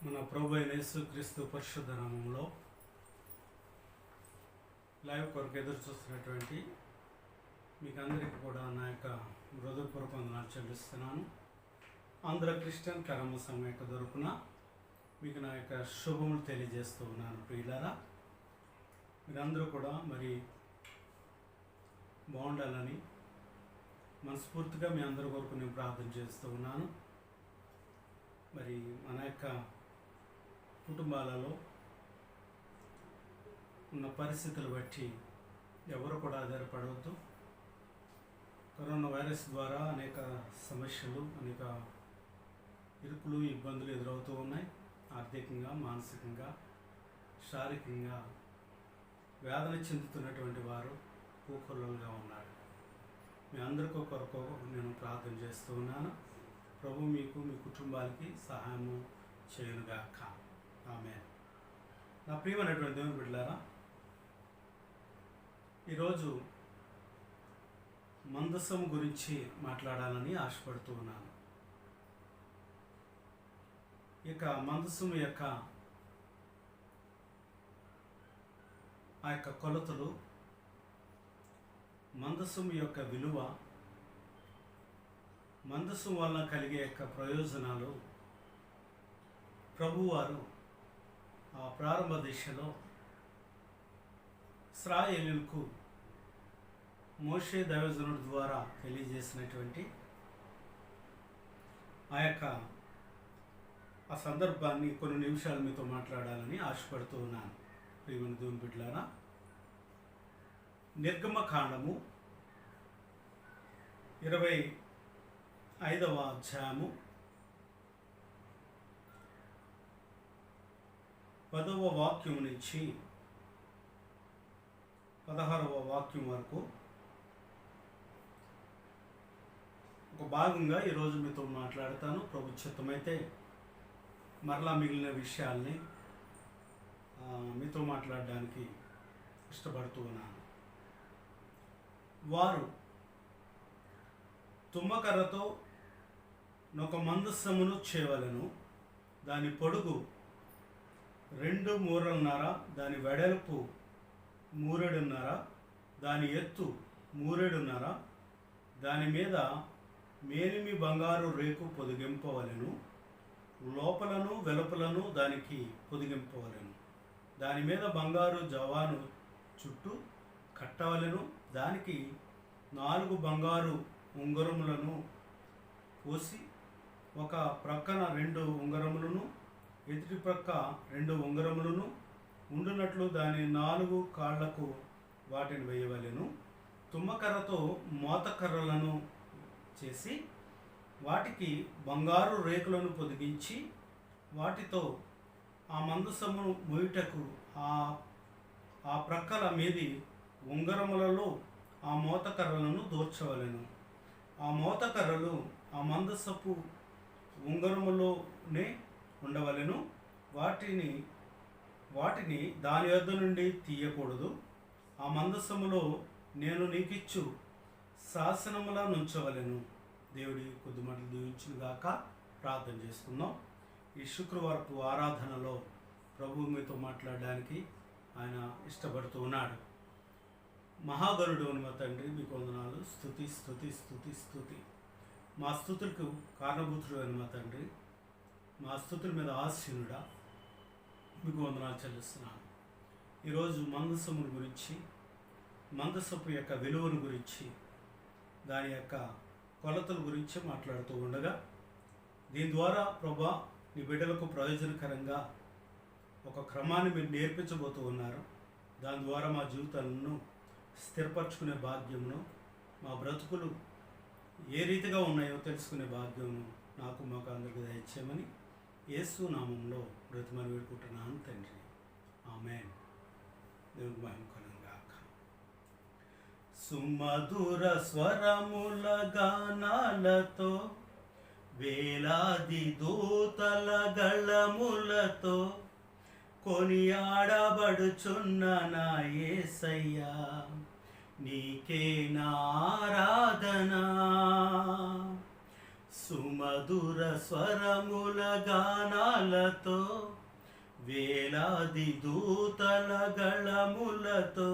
మన ప్రభు అయిన యేసుక్రీస్తు పరిశుద్ధ నామములో లైవ్ కొరకు ఎదురు చూస్తున్నటువంటి మీకు అందరికీ కూడా నా యొక్క హృదయపూర్వక వందనాలు చెల్లిస్తున్నాను. ఆంధ్ర క్రిస్టియన్ కర్మ సంఘం యొక్క తరపున మీకు నా యొక్క శుభములు తెలియజేస్తూ ఉన్నాను. ప్రియులారా, మీరందరూ కూడా మరి బాగుండాలని మనస్ఫూర్తిగా మీ అందరి కొరకు నేను ప్రార్థన చేస్తూ ఉన్నాను. మరి మన యొక్క కుటుంబాలలో ఉన్న పరిస్థితులు బట్టి ఎవరు కూడా ఆధారపడవద్దు. కరోనా వైరస్ ద్వారా అనేక సమస్యలు, అనేక ఇరుకులు, ఇబ్బందులు ఎదురవుతూ ఉన్నాయి. ఆర్థికంగా, మానసికంగా, శారీరకంగా వేదన చెందుతున్నటువంటి వారు కూకొల్లలుగా ఉన్నారు. మీ అందరికీ కొరకు నేను ప్రార్థన చేస్తూ ఉన్నాను. ప్రభు మీకు, మీ కుటుంబాలకి సహాయము చేయనుగాక. ఆమేన్. నా ప్రియమైనటువంటి దేవుని బిడ్డలారా, ఈరోజు మందసం గురించి మాట్లాడాలని ఆశపడుతూ ఉన్నాను. ఇక మందసం యొక్క ఆ యొక్క కొలతలు, మందసం యొక్క విలువ, మందసం వలన కలిగే యొక్క ప్రయోజనాలు ప్రభువారు ఆ ప్రారంభ దిశలో ఇశ్రాయేలుకు మోషే దైవజనుడి ద్వారా తెలియజేసినటువంటి ఆ సందర్భాన్ని కొన్ని నిమిషాలు మీతో మాట్లాడాలని ఆశపడుతూ ఉన్నాను. ప్రియమైన దేవుని బిడ్డలారా, నిర్గమకాండము 25వ అధ్యాయము 10వ వాక్యం నుంచి 16వ వాక్యం వరకు ఒక భాగంగా ఈరోజు మీతో మాట్లాడతాను. ప్రభు చిత్తమైతే మరలా మిగిలిన విషయాల్ని మీతో మాట్లాడడానికి ఇష్టపడుతూ ఉన్నాను. వారు తుమ్మకర్రతో ఒక మందసమును చేయవలెను. దాని పొడుగు 2 మూరలున్నర, దాని వెడల్పు 3 మూరెడున్నర, దాని ఎత్తు 3 మూరెడున్నర. దాని మీద మేలిమి బంగారు రేకు పొదిగింపవలెను. లోపలను వెలుపలను దానికి పొదిగింపవలెను. దాని మీద బంగారు జవాను చుట్టూ కట్టవలెను. దానికి 4 బంగారు ఉంగరములను పోసి ఒక ప్రక్కన 2 ఉంగరములను, ఎదుటి ప్రక్క 2 ఉంగరములను ఉండునట్లు దాని 4 కాళ్లకు వాటిని వేయవలెను. తుమ్మకర్రతో మోతకర్రలను చేసి వాటికి బంగారు రేకులను పొదిగించి వాటితో ఆ మందసమును మోయుటకు ఆ ప్రక్కల మీది ఉంగరములలో ఆ మోతకర్రలను దూర్చవలెను. ఆ మోతకర్రలు ఆ మందసపు ఉంగరములోనే ఉండవలెను. వాటిని దాని యొద్ద నుండి తీయకూడదు. ఆ మందసములో నేను నీకిచ్చు శాసనములా నుంచవలెను. దేవుడి కొద్ది మాటలు దీవించుగాక. ప్రార్థన చేసుకుందాం. ఈ శుక్రవారపు ఆరాధనలో ప్రభు మీతో మాట్లాడడానికి ఆయన ఇష్టపడుతూ ఉన్నాడు. మహాగరుడు అని మా తండ్రి, మీకు వందనాలు. స్తుతి స్తుతి స్తుతి స్తుతి. మా స్తుతులకు కారణభూతుడు అని మా తండ్రి, మా స్తుతుల మీద ఆసీనుడా, మీకు వందనాలు చెల్లిస్తున్నాను. ఈరోజు మందసముల గురించి, మందసపు యొక్క విలువను గురించి, దాని యొక్క కొలతల గురించి మాట్లాడుతూ ఉండగా, దీని ద్వారా ప్రభా నీ బిడ్డలకు ప్రయోజనకరంగా ఒక క్రమాన్ని మీరు నేర్పించబోతూ ఉన్నారు. దాని ద్వారా మా జీవితాలను స్థిరపరచుకునే భాగ్యమును, మా బ్రతుకులు ఏ రీతిగా ఉన్నాయో తెలుసుకునే భాగ్యమును నాకు, మాకు అందరికీ దయచేయమని యేసు నామంలో బ్రతిమని వేడుకుంటున్నాను తండ్రి. ఆమేన్. దేవుని మహిమ కలుగుగాక. సుమధుర స్వరముల గానాలతో, వేలాది దూతల గళములతో కొనియాడబడుచున్న నా యేసయ్యా, నీకే నా ఆరాధన. సుమధుర స్వరముల గానాలతో వేలాది దూతల గళములతో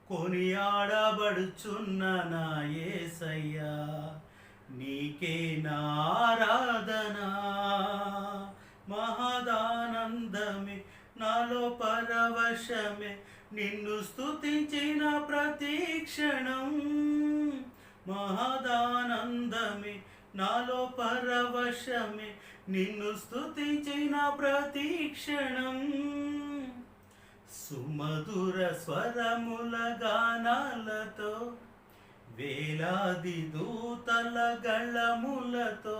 కొనియాడబడుచున్న నా యేసయ్యా, నీకే నారాధనా. మహదానందమే నాలో పరవశమే, నిన్ను స్తుతించిన ప్రతి క్షణం. మహదానందమే నాలో పరవశమే, నిన్ను స్తుతించిన ప్రతి క్షణం. సుమధుర స్వరముల గానాలతో వేలాది దూతల గళములతో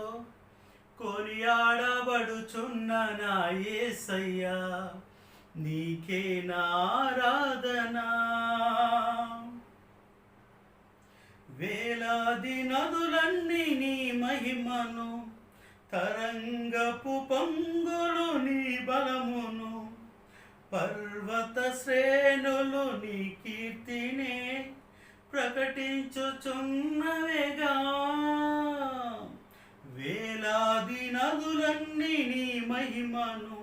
కొనియాడబడుచున్న నా యేసయ్యా, నీకే నారాధనా. వేలాది నదులన్నీ నీ మహిమను, తరంగపు పొంగులు నీ బలమును, పర్వత శ్రేణులు నీ కీర్తినే ప్రకటించుచున్నవేగా. వేలాది నదులన్నీ నీ మహిమను,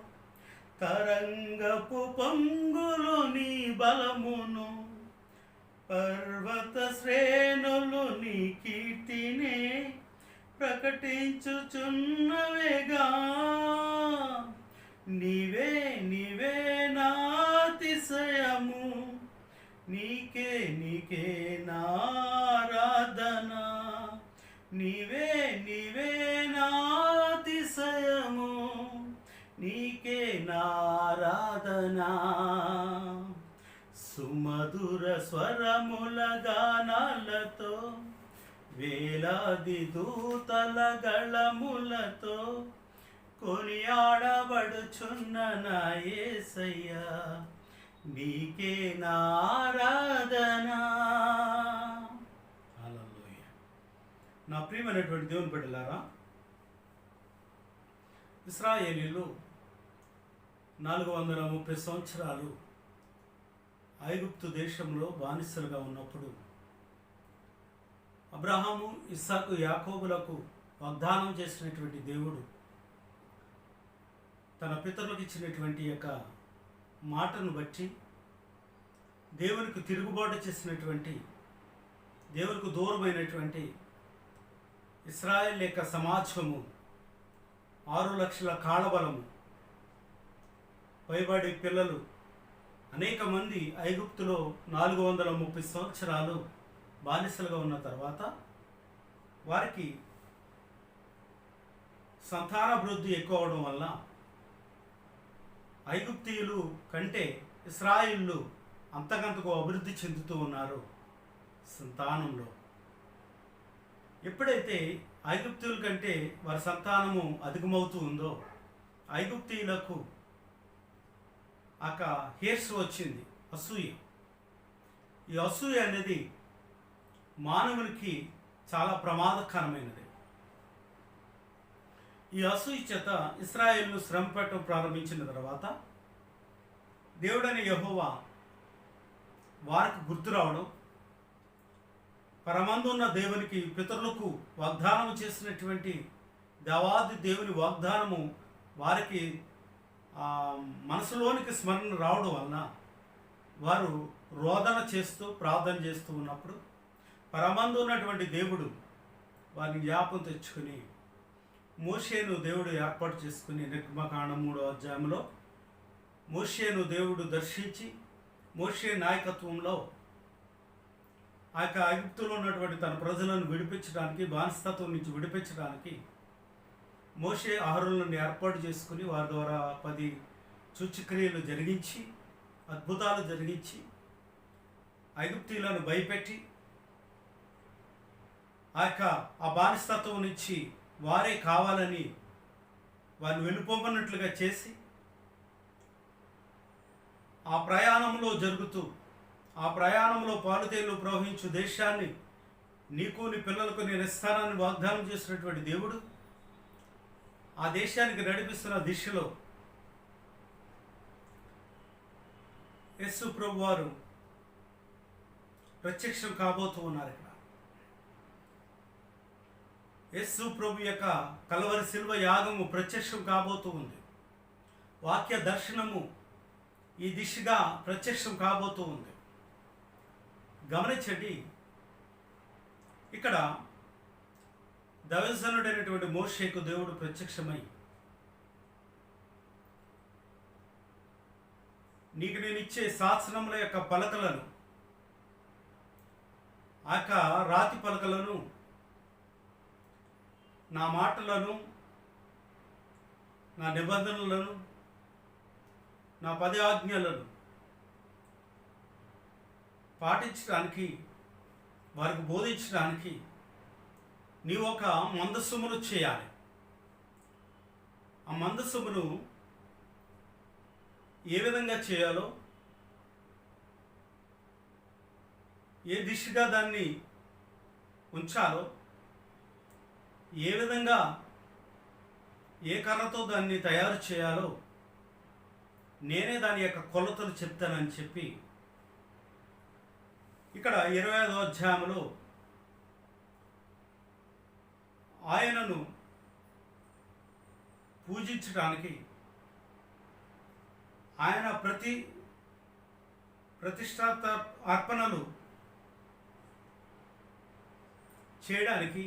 తరంగపు పొంగులు నీ బలమును, పర్వత శ్రేణులు నీ కీర్తినే ప్రకటించుచున్నవేగా. నీవే నీవే నాతిశయము, నీకే నీకే నారాధనా. నీవే నీవే నాతిశయము, నీకే నారాధనా. సుమధుర స్వరముల గానాలతో వేలాది దూతల గళములతో కొనియాడబడుచున్న నా యేసయ్యా, నీకే నారాధనా. హల్లెలూయా. నా ప్రియమైనటువంటి దేవుని బిడ్డలారా, ఇశ్రాయేలీయులు 430 సంవత్సరాలు ఐగుప్తు దేశంలో బానిసలుగా ఉన్నప్పుడు అబ్రహాము, ఇస్సాకు, యాకోబులకు వాగ్దానం చేసినటువంటి దేవుడు తన పితరులకు ఇచ్చినటువంటి యొక్క మాటను బట్టి దేవునికి తిరుగుబాటు చేసినటువంటి, దేవునికి దూరమైనటువంటి ఇశ్రాయేల్ యొక్క సమాజము 6 లక్షల కాళబలము, పైబడి పిల్లలు అనేక మంది ఐగుప్తులో 430 సంవత్సరాలు బానిసలుగా ఉన్న తర్వాత వారికి సంతానాభివృద్ధి ఎక్కువ అవడం వల్ల ఐగుప్తీయులు కంటే ఇశ్రాయేలు అంతకంతకు అభివృద్ధి చెందుతూ ఉన్నారు సంతానంలో. ఎప్పుడైతే ఐగుప్తీయుల కంటే వారి సంతానము అధికమవుతూ ఉందో ఐగుప్తీయులకు హేర్స్ వచ్చింది, అసూయ. ఈ అసూయ అనేది మానవునికి చాలా ప్రమాదకరమైనది. ఈ అసూయ చేత ఇశ్రాయేలును శ్రమ పెట్టడం ప్రారంభించిన తర్వాత దేవుడని యెహోవా వారికి గుర్తు రావడం, పరమందున్న దేవునికి పితరులకు వాగ్దానం చేసినటువంటి దేవాది దేవుని వాగ్దానము వారికి మనసులోనికి స్మరణ రావడం వలన వారు రోదన చేస్తూ ప్రార్థన చేస్తూ ఉన్నప్పుడు పరమందు ఉన్నటువంటి దేవుడు వారిని జ్ఞాపకం తెచ్చుకుని మోషేను దేవుడు ఏర్పాటు చేసుకుని నిర్గమకాండం 3వ అధ్యాయంలో మోషేను దేవుడు దర్శించి మోషే నాయకత్వంలో ఆ యొక్క ఐగుప్తులో ఉన్నటువంటి తన ప్రజలను విడిపించడానికి, బానిసత్వం నుంచి విడిపించడానికి మోషే అహరోనులను ఏర్పాటు చేసుకుని వారి ద్వారా 10 సూచక్రియలు జరిగించి, అద్భుతాలు జరిగించి ఐగుప్తీయులను భయపెట్టి ఆ బానిసత్వం నుంచి వారే కావాలని వారిని వెళ్ళిపోమన్నట్లుగా చేసి ఆ ప్రయాణంలో పాలుతేలు ప్రవహించు దేశాన్ని నీకు నీ పిల్లలకు నేను ఇస్తానని వాగ్దానం చేసినటువంటి దేవుడు ఆ దేశానికి నడిపిస్తున్న దిశలో యేసు ప్రభు వారు ప్రత్యక్షం కాబోతూ ఉన్నారు. ఇక్కడ యేసు ప్రభు యొక్క కల్వరి శిల్వ యాగము ప్రత్యక్షం కాబోతూ ఉంది. వాక్య దర్శనము ఈ దిశగా ప్రత్యక్షం కాబోతూ ఉంది. గమనించండి, ఇక్కడ దైవజనుడైనటువంటి మోషేకు దేవుడు ప్రత్యక్షమై, నీకు నేను ఇచ్చే శాసనముల యొక్క పలకలను, ఆ యొక్క రాతి పలకలను, నా మాటలను, నా నిబంధనలను, నా 10 ఆజ్ఞలను పాటించడానికి, వారికి బోధించడానికి నీవు ఒక మందస్సుమును చేయాలి. ఆ మందస్సుమును ఏ విధంగా చేయాలో, ఏ దిశగా దాన్ని ఉంచాలో, ఏ విధంగా ఏ కర్రతో దాన్ని తయారు చేయాలో నేనే దాని యొక్క కొలతలు చెప్తానని చెప్పి ఇక్కడ 25వ అధ్యాయంలో ఆయనను పూజించడానికి, ఆయన ప్రతిష్ఠాత అర్పణలు చేయడానికి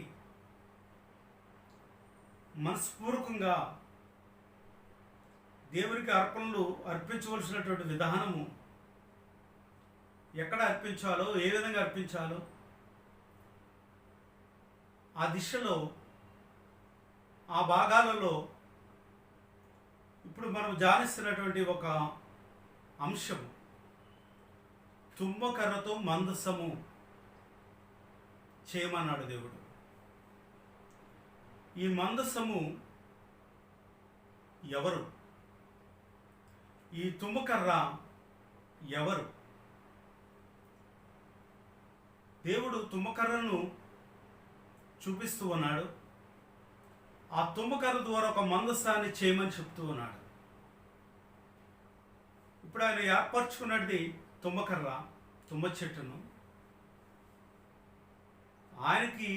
మనస్పూర్వకంగా దేవునికి అర్పణలు అర్పించవలసినటువంటి విధానము, ఎక్కడ అర్పించాలో, ఏ విధంగా అర్పించాలో, ఆ దిశలో, ఆ భాగాలలో ఇప్పుడు మనం ధ్యానిస్తున్నటువంటి ఒక అంశము, తుమ్మకర్రతో మందసము చేయమన్నాడు దేవుడు. ఈ మందసము ఎవరు? ఈ తుమ్మకర్ర ఎవరు? దేవుడు తుమ్మకర్రను చూపిస్తూ ఉన్నాడు. ఆ తుమ్మకర్ర ద్వారా ఒక మందసాన్ని చేయమని చెప్తూ ఉన్నాడు. ఇప్పుడు ఆయన ఏర్పరచుకున్నది తుమ్మకర్ర, తుమ్మ చెట్టును. ఆయనకి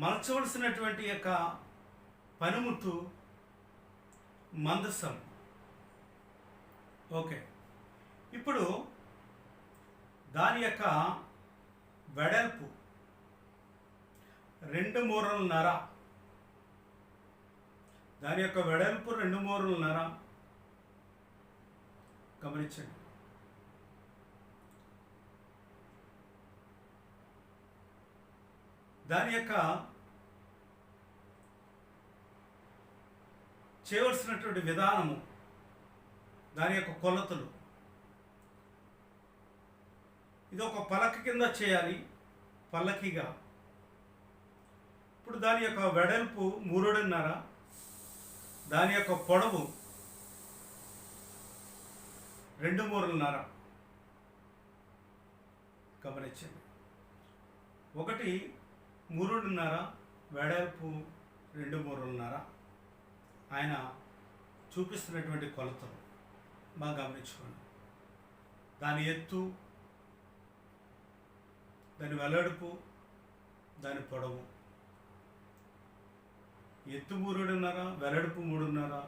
మలచవలసినటువంటి యొక్క పనిముట్టు మందసం. ఓకే, ఇప్పుడు దాని యొక్క వెడల్పు 2 మూరలున్నర. దాని యొక్క వెడల్పు 2 మూరలున్నర. గమనించండి. దాని యొక్క చేయవలసినటువంటి విధానము, దాని యొక్క కొలతలు, ఇది ఒక పలక కింద చేయాలి, పల్లకిగా. ఇప్పుడు దాని యొక్క వెడల్పు 3.5, దాని యొక్క పొడవు 2 మూరలున్నర. గమనించండి, ఒకటి 3.5, వెడల్పు 2 మూరలున్నర. ఆయన చూపిస్తున్నటువంటి కొలతలు బాగా గమనించుకోండి. దాని ఎత్తు, దాని వెడల్పు, దాని పొడవు. ఎత్తు 3.5, వెడల్పు 3.5,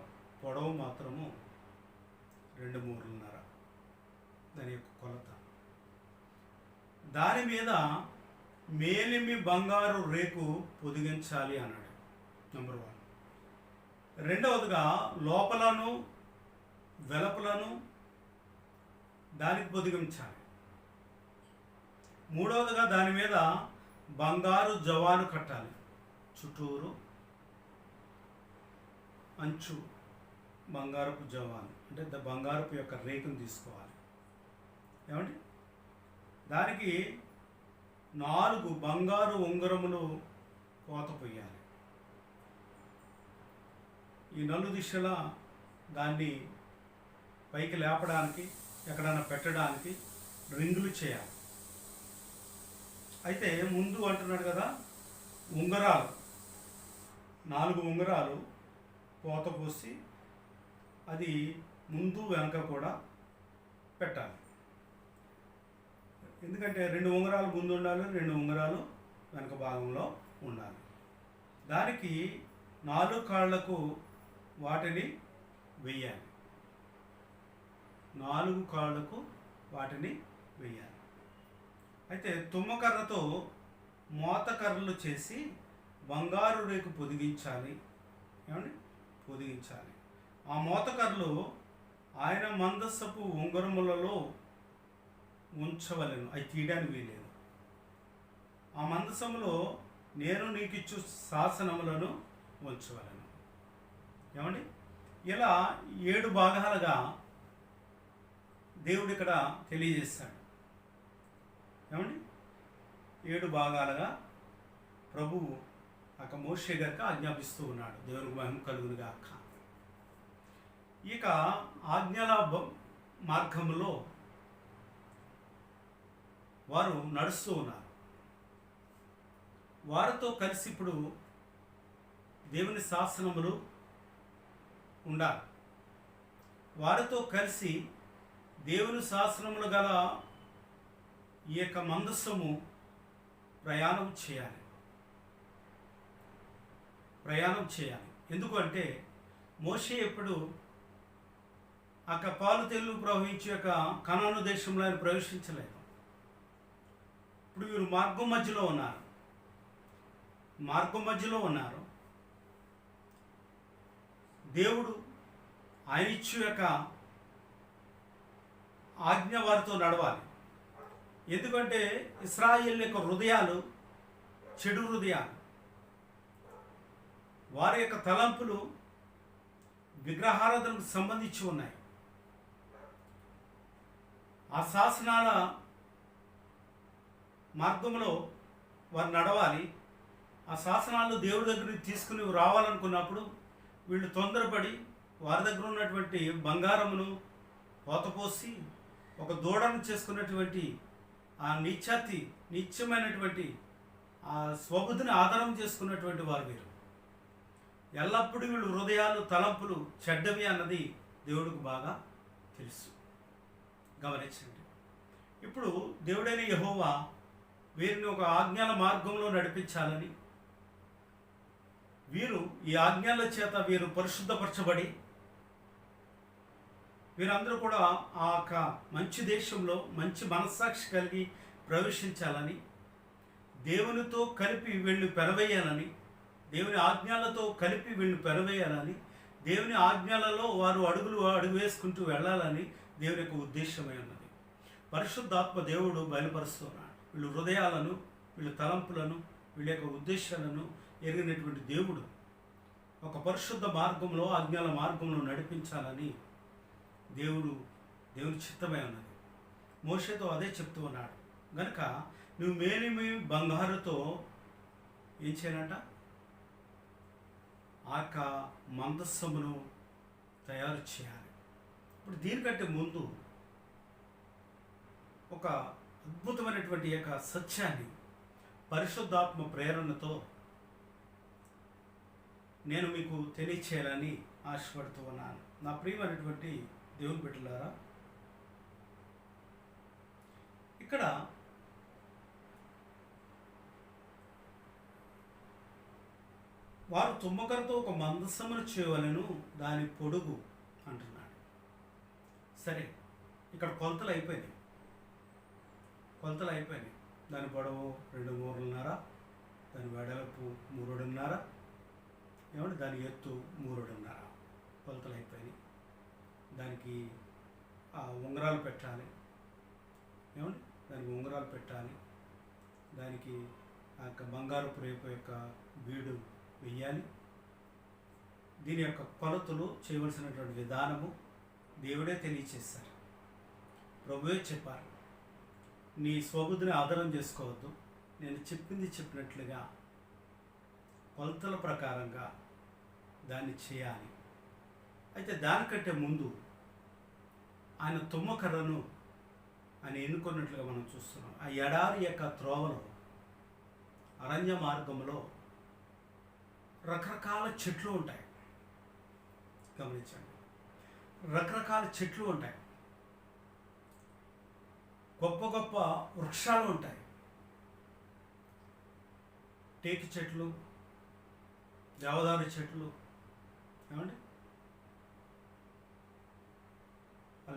పొడవు మాత్రము 2 మూరలున్నర. దాని యొక్క కొలత. దాని మీద మేలిమి బంగారు రేకు పొదిగించాలి అన్నాడు. నెంబర్ 1. రెండవదిగా లోపలను వెలుపలను దానికి పొదిగించాలి. మూడవదిగా దాని మీద బంగారు జవాను కట్టాలి. చుట్టూరు అంచు బంగారపు జవాను, అంటే బంగారపు యొక్క రేకును తీసుకోవాలి. ఏమండి, దానికి 4 బంగారు ఉంగరములు కోత పొయ్యాలి. ఈ 4 దిశలా దాన్ని పైకి లేపడానికి, ఎక్కడైనా పెట్టడానికి రింగులు చేయాలి. అయితే ముందు అంటున్నాడు కదా, ఉంగరాలు 4 ఉంగరాలు పోత పోసి అది ముందు వెనక కూడా పెట్టాలి. ఎందుకంటే 2 ఉంగరాలు ముందు ఉండాలి, 2 ఉంగరాలు వెనక భాగంలో ఉండాలి. దానికి 4 కాళ్లకు వాటిని వెయ్యాలి. 4 కాళ్లకు వాటిని వెయ్యాలి. అయితే తుమ్మకర్రతో మోతకర్రలు చేసి బంగారు రేకు పొదిగించాలి. ఏమండి? పొదిగించాలి. ఆ మోతకర్రలు ఆయన మందస్సపు ఉంగరములలో ఉంచవలెను, అవి తీయడానికి వీలేదు. ఆ మందసములో నేను నీకిచ్చు శాసనములను ఉంచవలెను. ఏమండి? ఇలా 7 భాగాలుగా దేవుడు ఇక్కడ తెలియజేస్తాడు. ఏమండి? 7 భాగాలుగా ప్రభువు మోషే గారికి ఆజ్ఞాపిస్తూ ఉన్నాడు. దేవునికి మహిమ కలుగును గాక. ఇక ఆజ్ఞల మార్గంలో వారు నడుస్తూ ఉన్నారు. వారితో కలిసి ఇప్పుడు దేవుని శాసనములు ఉండాలి. వారితో కలిసి దేవుని శాసనములు గల ఈ యొక్క మందస్సము ప్రయాణం చేయాలి. ఎందుకంటే మోషే ఎప్పుడు పాలు తెల్లు ప్రవహించే యొక్క కనాను దేశంలో ఆయన ప్రవేశించలేదు. ఇప్పుడు వీరు మార్గం మధ్యలో ఉన్నారు. దేవుడు ఆయన ఇచ్చు యొక్క ఆజ్ఞ వారితో నడవాలి. ఎందుకంటే ఇశ్రాయేలు యొక్క హృదయాలు చెడు హృదయాలు. వారి యొక్క తలంపులు విగ్రహారాధనకు సంబంధించి ఉన్నాయి. ఆ శాసనాల మార్గంలో వారు నడవాలి. ఆ శాసనాలు దేవుడి దగ్గరికి తీసుకుని రావాలనుకున్నప్పుడు వీళ్ళు తొందరపడి వారి దగ్గర ఉన్నటువంటి బంగారమును పోతపోసి ఒక దూడను చేసుకున్నటువంటి ఆ నీచమైనటువంటి ఆ స్వబుద్ధిని ఆధారం చేసుకున్నటువంటి వారు వీరు. ఎల్లప్పుడూ వీళ్ళు హృదయాలు తలంపులు చెడ్డవి అన్నది దేవుడికి బాగా తెలుసు. గమనించండి. ఇప్పుడు దేవుడైన యెహోవా వీరిని ఒక ఆజ్ఞల మార్గంలో నడిపించాలని, వీరు ఈ ఆజ్ఞల చేత వీరు పరిశుద్ధపరచబడి వీరందరూ కూడా ఆ మంచి దేశంలో మంచి మనస్సాక్షి కలిగి ప్రవేశించాలని, దేవునితో కలిపి వీళ్ళు పెరవేయాలని, దేవుని ఆజ్ఞలతో కలిపి వీళ్ళు పెరవేయాలని, దేవుని ఆజ్ఞలలో వారు అడుగు వేసుకుంటూ వెళ్ళాలని దేవుని యొక్క ఉద్దేశమై ఉన్నది. పరిశుద్ధాత్మ దేవుడు బయలుపరుస్తున్నాడు. వీళ్ళు హృదయాలను, వీళ్ళ తలంపులను, వీళ్ళ యొక్క ఉద్దేశాలను ఎరిగినటువంటి దేవుడు ఒక పరిశుద్ధ మార్గంలో ఆజ్ఞల మార్గంలో నడిపించాలని దేవుని చిత్తమై ఉన్నది. మోషేతో అదే చెప్తూ ఉన్నాడు. కనుక నువ్వు మేలిమి బంగారుతో ఏం చేయాలంట? ఆ మందస్సమును తయారు చేయాలి. ఇప్పుడు దీనికంటే ముందు ఒక అద్భుతమైనటువంటి యొక్క సత్యాన్ని పరిశుద్ధాత్మ ప్రేరణతో నేను మీకు తెలియచేయాలని ఆశపడుతూ ఉన్నాను. నా ప్రియమైనటువంటి దేవుని బిడ్డలారా, ఇక్కడ వారు తుమ్మకరతో ఒక మందసమును చేయవలెను, దాని పొడుగు అంటున్నాడు. సరే, ఇక్కడ కొలతలు అయిపోయినాయి. దాని పొడవు 2 మూరలున్నర, దాని వెడల్పు 3.5, ఏమంటే దాని ఎత్తు 3.5. కొలతలు అయిపోయినాయి. దానికి ఉంగరాలు పెట్టాలి. ఏమండి? దానికి ఉంగరాలు పెట్టాలి. దానికి ఆ యొక్క బంగారపు రేపు యొక్క బీడు వెయ్యాలి. దీని యొక్క కొలతలు చేయవలసినటువంటి విధానము దేవుడే తెలియచేశారు. ప్రభువే చెప్పారు, నీ స్వబుద్ధిని ఆధారం చేసుకోవద్దు, నేను చెప్పినట్లుగా కొలతల ప్రకారంగా దాన్ని చేయాలి. అయితే దానికంటే ముందు ఆయన తుమ్మకర్రను ఆయన ఎన్నుకున్నట్లుగా మనం చూస్తున్నాం. ఆ ఎడారి యొక్క త్రోవలో, అరణ్య మార్గంలో రకరకాల చెట్లు ఉంటాయి. గమనించండి, రకరకాల చెట్లు ఉంటాయి, గొప్ప గొప్ప వృక్షాలు ఉంటాయి. టేకు చెట్లు, దేవదారు చెట్లు, ఏమండి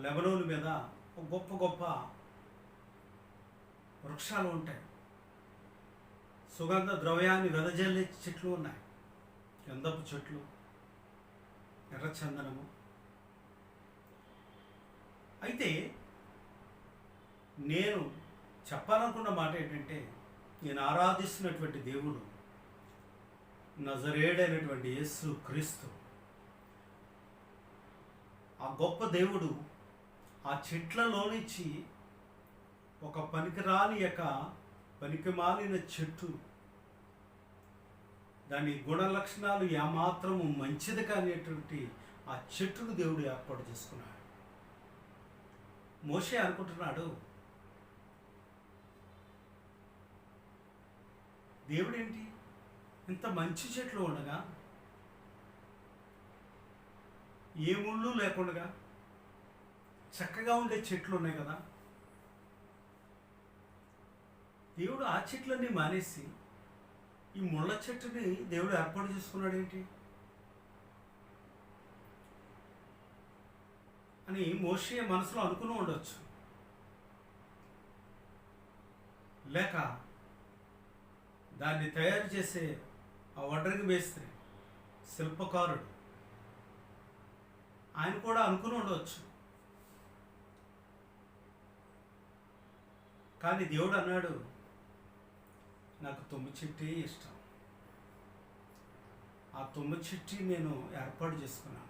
లెబనోన్ మీద గొప్ప గొప్ప వృక్షాలు ఉంటాయి. సుగంధ ద్రవ్యాన్ని వెదజల్లే చెట్లు ఉన్నాయి. గంధపు చెట్లు, ఎర్రచందనము. అయితే నేను చెప్పాలనుకున్న మాట ఏంటంటే, నేను ఆరాధిస్తున్నటువంటి దేవుడు నజరేయుడైనటువంటి యేసు క్రీస్తు. ఆ గొప్ప దేవుడు ఆ చెట్లలో నుంచి ఒక పనికిరాని పనికిమాలిన చెట్టు, దాని గుణ లక్షణాలు ఏమాత్రము మంచిది కానిటువంటి ఆ చెట్టును దేవుడు ఏర్పాటు చేసుకున్నాడు. మోషే అనుకుంటున్నాడు, దేవుడేంటి ఇంత మంచి చెట్లు ఉండగా, ఏ ముళ్ళు లేకుండా చక్కగా ఉండే చెట్లు ఉన్నాయి కదా, దేవుడు ఆ చెట్లన్నీ మానేసి ఈ ముళ్ళ చెట్టుని దేవుడు ఏర్పాటు చేసుకున్నాడు ఏంటి అని మోషే మనసులో అనుకుని ఉండొచ్చు. లేక దాన్ని తయారు చేసే ఆ వడ్రంగి మేస్త్రి, శిల్పకారుడు, ఆయన కూడా అనుకుని ఉండవచ్చు. కానీ దేవుడు అన్నాడు, నాకు తుమ్మ చెట్టే ఇష్టం, ఆ తుమ్మ చెట్టు నేను ఏర్పాటు చేసుకున్నాను,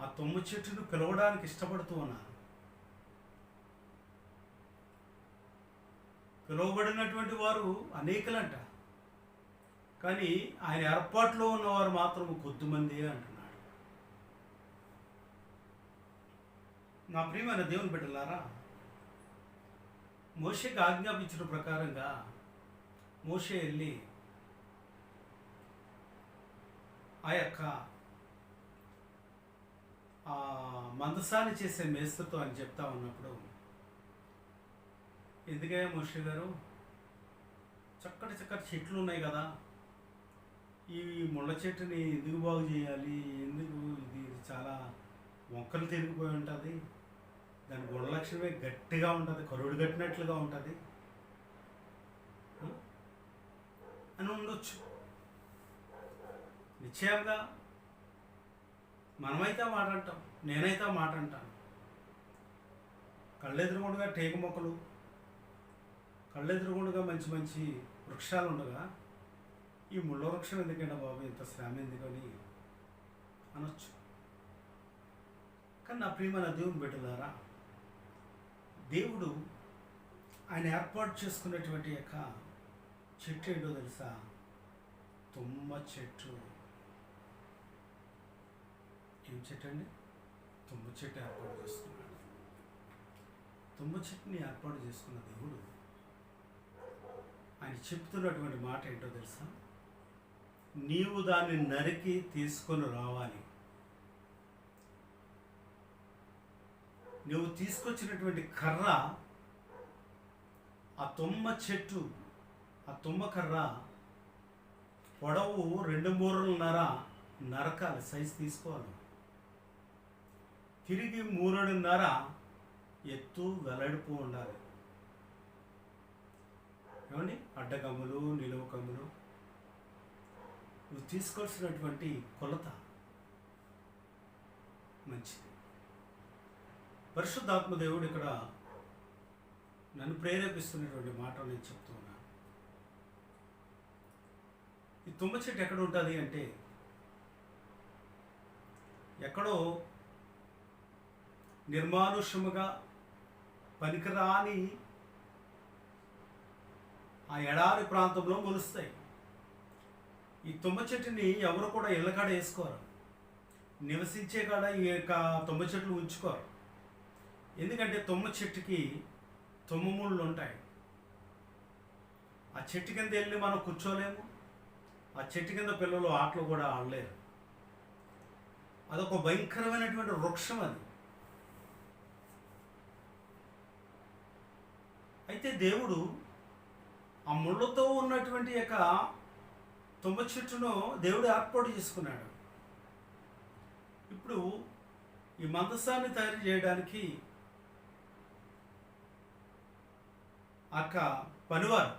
ఆ తుమ్మ చెట్టును పిలవడానికి ఇష్టపడుతూ ఉన్నాను. పిలువబడినటువంటి వారు అనేకులంట, కానీ ఆయన ఏర్పాట్లో ఉన్నవారు మాత్రం కొద్దిమంది అంటున్నాడు. నా ప్రియమైన దేవుని బిడ్డలారా, మోషేకి ఆజ్ఞాపించిన ప్రకారంగా మోషే వెళ్ళి ఆ మందసాన్ని చేసే మేస్త్రితో అని చెప్తా ఉన్నప్పుడు, ఎందుకయ్యా మోషే గారు, చక్కటి చెట్లు ఉన్నాయి కదా, ఈ ముళ్ళ చెట్టుని ఎందుకు బాగు చేయాలి, ఎందుకు ఇది చాలా మొక్కలు తిరిగిపోయి ఉంటుంది, దాని గుణలక్షణమే గట్టిగా ఉంటుంది, కరుడు కట్టినట్లుగా ఉంటుంది అని ఉండొచ్చు. నిశ్చయంగా మనమైతే మాట అంటాం, నేనైతే మాట అంటాను. కళ్ళెదురుగుండగా టేకు మొక్కలు, కళ్ళెదురుగుండగా మంచి మంచి వృక్షాలు ఉండగా ఈ ముళ్ళ వృక్షం ఎందుకంటే బాబు, ఇంత శ్రమ ఎందుకని అనొచ్చు. కానీ నా ప్రియమైన దేవుని బిడ్డలారా, దేవుడు ఆయన ఏర్పాటు చేసుకున్నటువంటి చెట్టు ఏంటో తెలుసా? తుమ్మ చెట్టు. ఏం చెట్టు అండి? తుమ్మ చెట్టు ఏర్పాటు చేసుకున్నాడు. తుమ్మ చెట్టుని ఏర్పాటు చేసుకున్న దేవుడు ఆయన చెప్తున్నటువంటి మాట ఏంటో తెలుసా? నీవు దాన్ని నరికి తీసుకొని రావాలి. నువ్వు తీసుకొచ్చినటువంటి కర్ర, ఆ తుమ్మ చెట్టు, ఆ తుమ్మ కర్ర పొడవు 2 మూరలున్నర నరకాలి, సైజు తీసుకోవాలి. తిరిగి 3.5 ఎత్తు వెల్లడిపో ఉండాలి. ఏమండి, అడ్డకమ్ములు, నిలువ కమ్ములు, నువ్వు తీసుకోవాల్సినటువంటి కొలత మంచిది. పరిశుద్ధాత్మ దేవుడు ఇక్కడ నన్ను ప్రేరేపిస్తున్నటువంటి మాట నేను చెప్తూ ఉన్నాను. ఈ తుమ్మ చెట్టు ఎక్కడ ఉంటుంది అంటే, ఎక్కడో నిర్మానుష్యముగా పనికిరాని ఆ ఎడారి ప్రాంతంలో మొలుస్తాయి. ఈ తుమ్మ చెట్టుని ఎవరు కూడా ఇళ్ళ కాడ వేసుకోరు, నివసించే కాడ ఈ యొక్క తుమ్మ చెట్లు ఉంచుకోరు. ఎందుకంటే తుమ్మ చెట్టుకి తుమ్మ ముళ్ళు ఉంటాయి. ఆ చెట్టు కింద వెళ్ళి మనం కూర్చోలేము, ఆ చెట్టు కింద పిల్లలు ఆటలు కూడా ఆడలేరు. అదొక భయంకరమైనటువంటి వృక్షం అది. అయితే దేవుడు ఆ ముళ్ళతో ఉన్నటువంటి యొక్క తుమ్మ చెట్టును దేవుడు ఏర్పాటు చేసుకున్నాడు. ఇప్పుడు ఈ మందసాన్ని తయారు చేయడానికి పనివారు,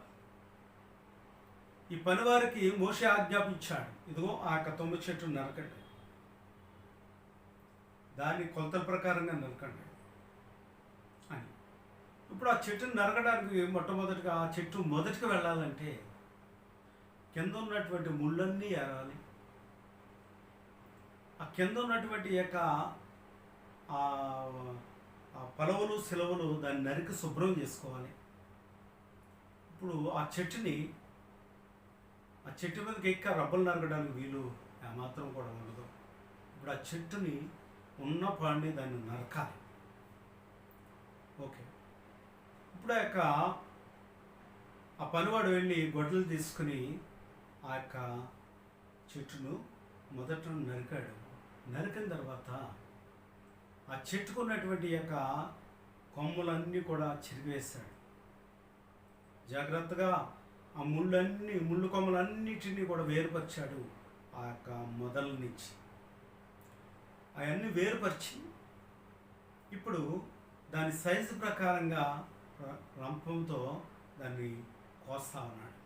ఈ పనివారికి మోషే ఆజ్ఞాపించాడు, ఇదిగో ఆ తుమ్మ చెట్టును నరకండి, దాని కొలతల ప్రకారంగా నరకండి అని. ఇప్పుడు ఆ చెట్టును నరకడానికి మొట్టమొదటిగా ఆ చెట్టు మొదటికి వెళ్ళాలంటే కింద ఉన్నటువంటి ముళ్ళన్నీ ఏరాలి. ఆ కింద ఉన్నటువంటి యొక్క పలవలు సిలవలు దాన్ని నరికి శుభ్రం చేసుకోవాలి. ఇప్పుడు ఆ చెట్టు మీదకి ఎక్క రబ్బలు నరకడానికి వీలు ఏమాత్రం కూడా ఉండదు. ఇప్పుడు ఆ చెట్టుని ఉన్న పాడిని దాన్ని నరకాలి. ఓకే, ఇప్పుడు ఆ పనివాడు వెళ్ళి గొడ్డలు తీసుకుని ఆ యొక్క చెట్టును మొదట నరికాడు. నరికిన తర్వాత ఆ చెట్టుకున్నటువంటి యొక్క కొమ్మలన్నీ కూడా చిరివేశాడు. జాగ్రత్తగా ఆ ముళ్ళు కొమ్మలన్నిటినీ కూడా వేరుపరిచాడు. ఆ యొక్క మొదల నుంచి అవన్నీ వేరుపరిచి ఇప్పుడు దాని సైజు ప్రకారంగా రంపంతో దాన్ని కోస్తా ఉన్నాడు.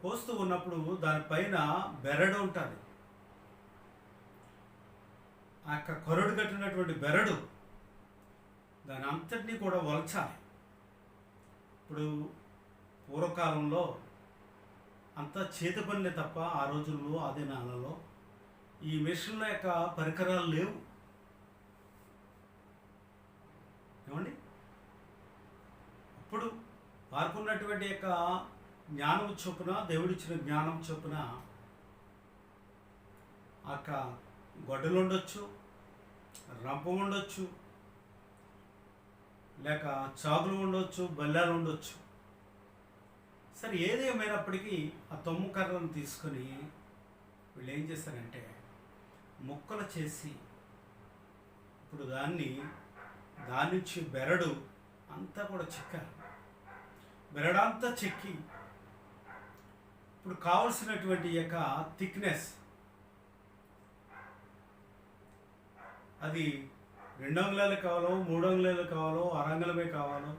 కోస్తూ ఉన్నప్పుడు దానిపైన బెరడు ఉంటుంది. ఆ యొక్క కొరడు కట్టినటువంటి బెరడు దాని అంతటినీ కూడా వలచాలి. ఇప్పుడు పూర్వకాలంలో అంతా చేతి పనులే తప్ప ఆ రోజుల్లో ఆ దినాలలో ఈ మెషిన్ల యొక్క పరికరాలు లేవు. ఏమండి, అప్పుడు వారుకున్నటువంటి యొక్క జ్ఞానం చొప్పున, దేవుడిచ్చిన జ్ఞానం చొప్పున ఆ గొడ్డలు ఉండొచ్చు, రంపం ఉండొచ్చు, లేక చాకులు ఉండొచ్చు, బల్లాలు ఉండొచ్చు. సరే, ఏది ఏమైనప్పటికీ ఆ తొమ్ము కర్రను తీసుకొని వీళ్ళు ఏం చేస్తారంటే ముక్కలు చేసి ఇప్పుడు దాని నుంచి బెరడు అంతా కూడా చెక్కారు. బెరడంతా చెక్కి ఇప్పుడు కావలసినటువంటి యొక్క థిక్నెస్ అది 2 అంగుళాలు కావాలో, 3 అంగుళాలు కావాలో, 6 అంగుళమే కావాలో,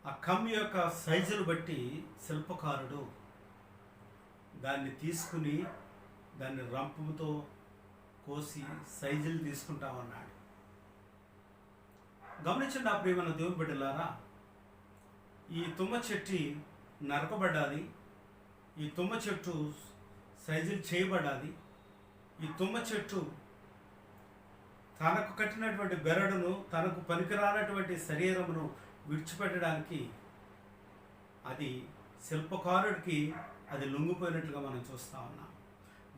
ఆ కమ్మి యొక్క సైజును బట్టి శిల్పకారుడు దాన్ని తీసుకుని దాన్ని రంపంతో కోసి సైజులు తీసుకుంటామన్నాడు. గమనించండి నా ప్రియమైన దేవుని బిడ్డలారా, ఈ తుమ్మ చెట్టు నరకబడాలి, ఈ తుమ్మ చెట్టు సైజులు చేయబడాలి. ఈ తుమ్మ చెట్టు తనకు కట్టినటువంటి బెరడును, తనకు పనికిరానటువంటి శరీరమును విడిచిపెట్టడానికి అది శిల్పకారుడికి అది లొంగిపోయినట్లుగా మనం చూస్తూ ఉన్నాం.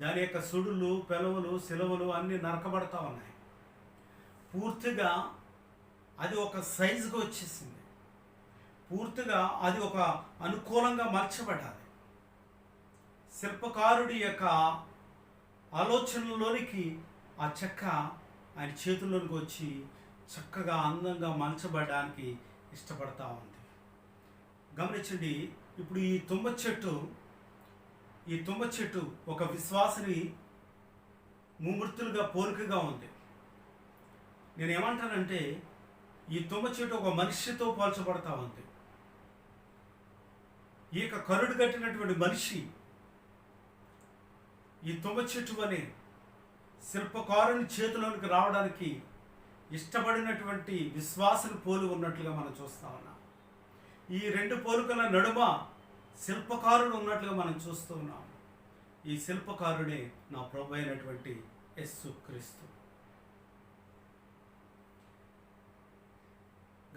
దాని యొక్క సుడులు, పెలవులు, సిలవలు అన్నీ నరకబడతా ఉన్నాయి. పూర్తిగా అది ఒక సైజుగా వచ్చేసింది. పూర్తిగా అది ఒక అనుకూలంగా మలచబడాలి. శిల్పకారుడి యొక్క ఆలోచనలోనికి ఆ చెక్క ఆయన చేతుల్లోనికి వచ్చి చక్కగా అందంగా మలచబడడానికి ఇష్టపడతా ఉంది. గమనించండి, ఇప్పుడు ఈ తుమ్మ చెట్టు ఒక విశ్వాసిని ముమ్మూర్తులుగా పోలికగా ఉంది. నేనేమంటానంటే ఈ తుమ్మ చెట్టు ఒక మనిషితో పోల్చబడతా ఉంది. ఈ యొక్క కరుడు కట్టినటువంటి మనిషి ఈ తుమ్మ చెట్టు అనే శిల్పకారుని చేతిలోనికి రావడానికి ఇష్టపడినటువంటి విశ్వాసుని పోలి ఉన్నట్లుగా మనం చూస్తా ఉన్నాం. ఈ 2 పోలికల నడుమ శిల్పకారుడు ఉన్నట్లుగా మనం చూస్తూ ఉన్నాం. ఈ శిల్పకారుడే నా ప్రభు అయినటువంటి యేసుక్రీస్తు.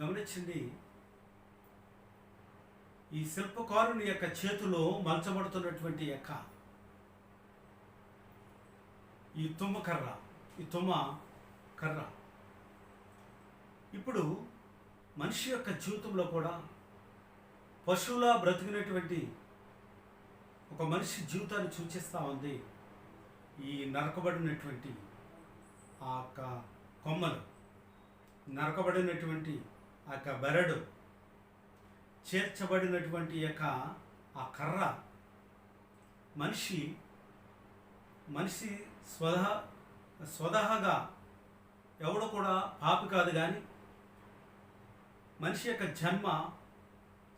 గమనించండి, ఈ శిల్పకారుని యొక్క చేతిలో మలచబడుతున్నటువంటి యొక్క ఈ తుమ్మ కర్ర ఇప్పుడు మనిషి యొక్క జీవితంలో కూడా పశువులా బ్రతికినటువంటి ఒక మనిషి జీవితాన్ని సూచిస్తూ ఉంది. ఈ నరకబడినటువంటి ఆ యొక్క కొమ్మలు, నరకబడినటువంటి ఆ యొక్క బెరడు, చేర్చబడినటువంటి యొక్క ఆ కర్ర మనిషి స్వతహాగా ఎవడు కూడా పాపి కాదు, కానీ మనిషి యొక్క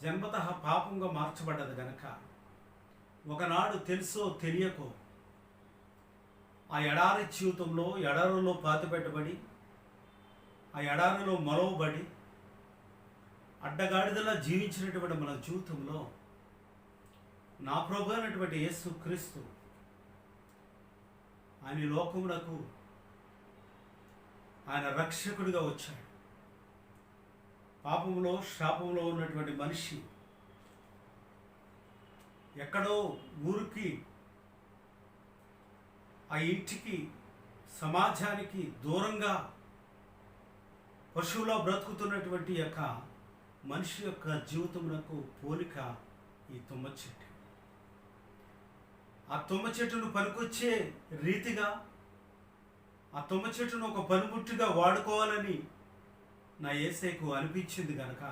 జన్మతః పాపంగా మార్చబడ్డది కనుక ఒకనాడు తెలుసో తెలియకో ఆ ఎడారి జీవితంలో ఎడారిలో పాతిపెట్టబడి ఆ ఎడారిలో మొలవబడి అడ్డగాడిదలా జీవించినటువంటి మన జీవితంలో నా ప్రభు అయినటువంటి యేసు క్రీస్తు ఆయన లోకమునకు ఆయన రక్షకుడిగా వచ్చాడు. పాపంలో శాపంలో ఉన్నటువంటి మనిషి ఎక్కడో ఊరికి, ఆ ఇంటికి, సమాజానికి దూరంగా పశువులో బ్రతుకుతున్నటువంటి యొక్క మనిషి యొక్క జీవితమునకు పోలిక ఈ తుమ్మ చెట్టు. ఆ తుమ్మ చెట్టును పనికొచ్చే రీతిగా ఆ తుమ్మ చెట్టును ఒక పనిముట్టుగా వాడుకోవాలని నా యేసయ్యకు అనిపించింది కనుక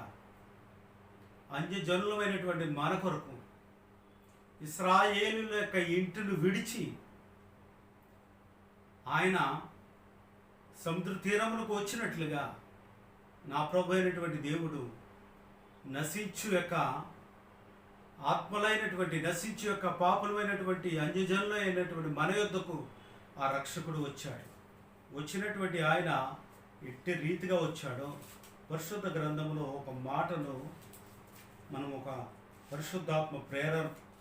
అన్యజనులమైనటువంటి మన కొరకు ఇశ్రాయేలుల యొక్క ఇంటిని విడిచి ఆయన సముద్ర తీరములకు వచ్చినట్లుగా నా ప్రభు అయినటువంటి దేవుడు నశించు యొక్క ఆత్మలైనటువంటి నశించు యొక్క పాపులమైనటువంటి అన్యజనులు అయినటువంటి మన యొద్దకు ఆ రక్షకుడు వచ్చాడు. వచ్చినటువంటి ఆయన ఎట్టి రీతిగా వచ్చాడో పరిశుద్ధ గ్రంథంలో ఒక మాటను మనం ఒక పరిశుద్ధాత్మ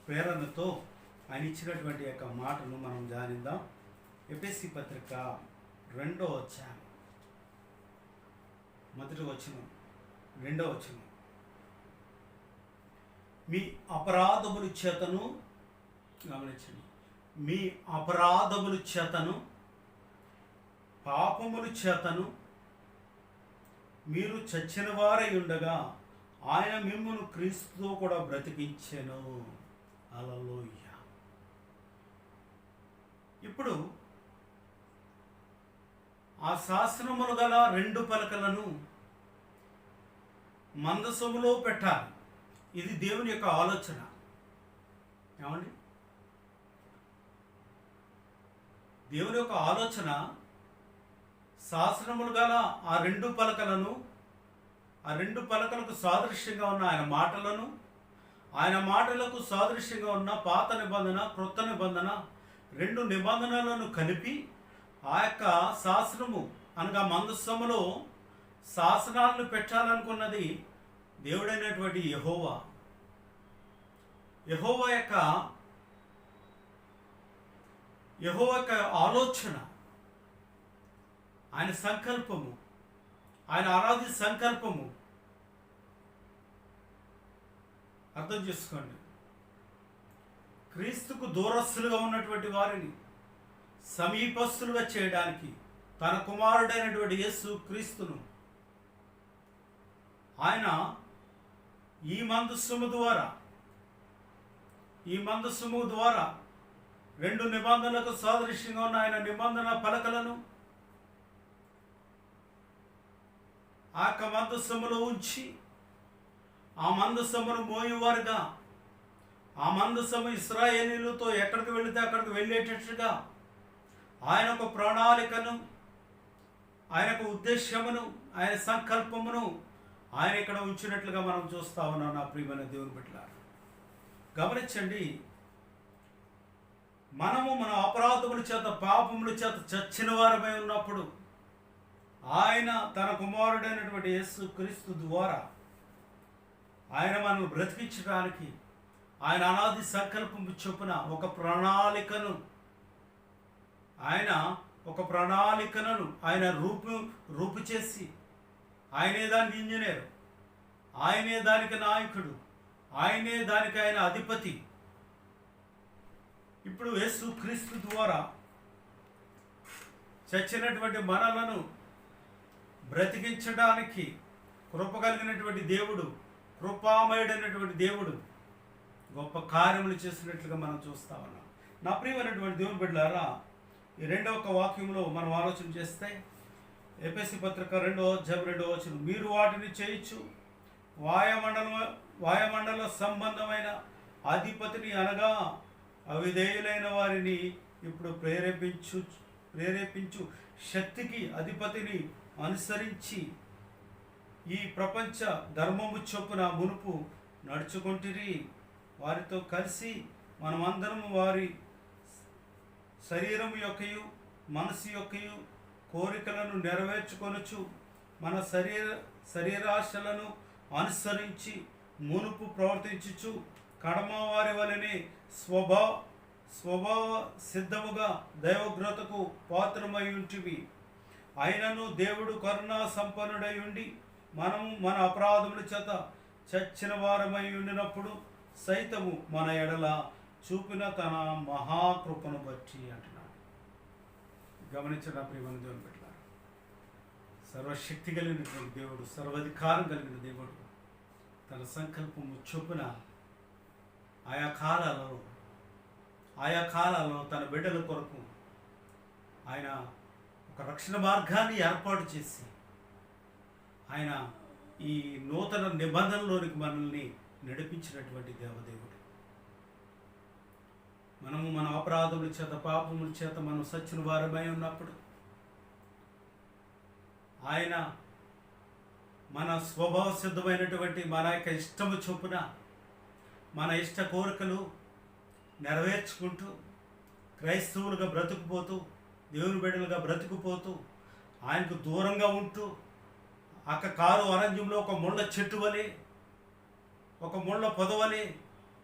ప్రేరణతో ఆయన ఇచ్చినటువంటి యొక్క మాటను మనం ధ్యానిద్దాం. ఎఫెసీ పత్రిక 2వ అధ్యాయం 1వ వచనం 2వ వచనం. మీ అపరాధముల చేతను, గమనించండి, మీ అపరాధముల చేతను పాపముల చేతను మీరు చచ్చిన వారై ఉండగా ఆయన మిమ్మును క్రీస్తుతో కూడా బ్రతికించెను. హల్లెలూయా. ఇప్పుడు ఆ శాసనములు గల 2 పలకలను మందసములో పెట్టాలి. ఇది దేవుని యొక్క ఆలోచన. ఏమండి, దేవుని యొక్క ఆలోచన శాసనములు గల ఆ 2 పలకలను, ఆ 2 పలకలకు సాదృశ్యంగా ఉన్న ఆయన మాటలకు సాదృశ్యంగా ఉన్న పాత నిబంధన, క్రొత్త నిబంధన 2 నిబంధనలను కలిపి ఆ యొక్క శాసనము అనగా మందసములో శాసనాలను పెట్టాలనుకున్నది దేవుడైనటువంటి యెహోవా యొక్క ఆలోచన, ఆయన సంకల్పము, ఆయన ఆరాధి సంకల్పము. అర్థం చేసుకోండి. క్రీస్తుకు దూరస్తులుగా ఉన్నటువంటి వారిని సమీపస్తులుగా చేయడానికి తన కుమారుడైనటువంటి యేసు క్రీస్తును ఆయన ఈ మందసము ద్వారా 2 నిబంధనలకు సాదృశ్యంగా ఉన్న ఆయన నిబంధన పలకలను ఆ యొక్క మందసములో ఉంచి ఆ మందసమును మోయేవారుగా, ఆ మందసము ఇశ్రాయేలీయులతో ఎక్కడికి వెళితే అక్కడికి వెళ్ళేటట్టుగా ఆయన ఒక ప్రణాళికను, ఆయన ఒక ఉద్దేశ్యమును, ఆయన సంకల్పమును ఆయన ఇక్కడ ఉంచినట్లుగా మనం చూస్తా ఉన్నాం. నా ప్రియమైన దేవుని బిడ్డలారా, గమనించండి. మనము మన అపరాధముల చేత, పాపముల చేత చచ్చిన వారమై ఉన్నప్పుడు ఆయన తన కుమారుడైనటువంటి యేసు క్రీస్తు ద్వారా ఆయన మనల్ని బ్రతికించడానికి ఆయన అనాది సంకల్పం చొప్పున ఒక ప్రణాళికను ఆయన రూపు చేసి, ఆయనే దానికి ఇంజనీర్, ఆయనే దానికి నాయకుడు, ఆయనే దానికి ఆయన అధిపతి. ఇప్పుడు యేసు క్రీస్తు ద్వారా చచ్చినటువంటి మనలను బ్రతికించడానికి కృప కలిగినటువంటి దేవుడు, కృపామయుడైనటువంటి దేవుడు గొప్ప కార్యములు చేసినట్లుగా మనం చూస్తా ఉన్నాం. నా ప్రియమైనటువంటి దేవుని బిడ్డలారా, ఈ 2వ వాక్యంలో మనం ఆలోచన చేస్తే ఎఫెసీ పత్రిక 2వ అధ్యాయం 2వ వచనం, మీరు వాటిని చేయొచ్చు వాయుమండల సంబంధమైన అధిపతిని అనగా అవిధేయులైన వారిని ఇప్పుడు ప్రేరేపించు శక్తికి అధిపతిని అనుసరించి ఈ ప్రపంచ ధర్మము చొప్పున మునుపు నడుచుకుంటురి. వారితో కలిసి మనమందరము వారి శరీరం యొక్కయు మనసు యొక్కయు కోరికలను నెరవేర్చుకొనుచు మన శరీరాశలను అనుసరించి మునుపు ప్రవర్తించుచు కడమ వారి వలనే స్వభావ సిద్ధముగా దైవగ్రతకు పాత్రమై ఉంటివి. అయినను దేవుడు కరుణా సంపన్నుడై ఉండి మనము మన అపరాధముల చేత చచ్చిన వారమై ఉండినప్పుడు సైతము మన ఎడల చూపిన తన మహాకృపను బట్టి అంటున్నాడు. గమనించిన ప్రియమైన దేవుని బిడ్డలారా, సర్వశక్తి కలిగినటువంటి దేవుడు, సర్వాధికారం కలిగిన దేవుడు తన సంకల్పము చొప్పున ఆయా కాలాలలో తన బిడ్డల కొరకు ఆయన ఒక రక్షణ మార్గాన్ని ఏర్పాటు చేసి ఆయన ఈ నూతన నిబంధనలోనికి మనల్ని నడిపించినటువంటి దేవదేవుడు. మనము మన అపరాధముల చేత పాపముల చేత మనం సచ్చిన వారమై ఉన్నప్పుడు ఆయన మన స్వభావ సిద్ధమైనటువంటి మన యొక్క ఇష్టము చొప్పున మన ఇష్ట కోరికలు నెరవేర్చుకుంటూ క్రైస్తవులుగా బ్రతుకుపోతూ దేవుని బిడ్డలుగా బ్రతుకుపోతూ ఆయనకు దూరంగా ఉంటూ కారు అరణ్యంలో ఒక ముళ్ళ చెట్టు వలె, ఒక ముళ్ళ పొదవలే,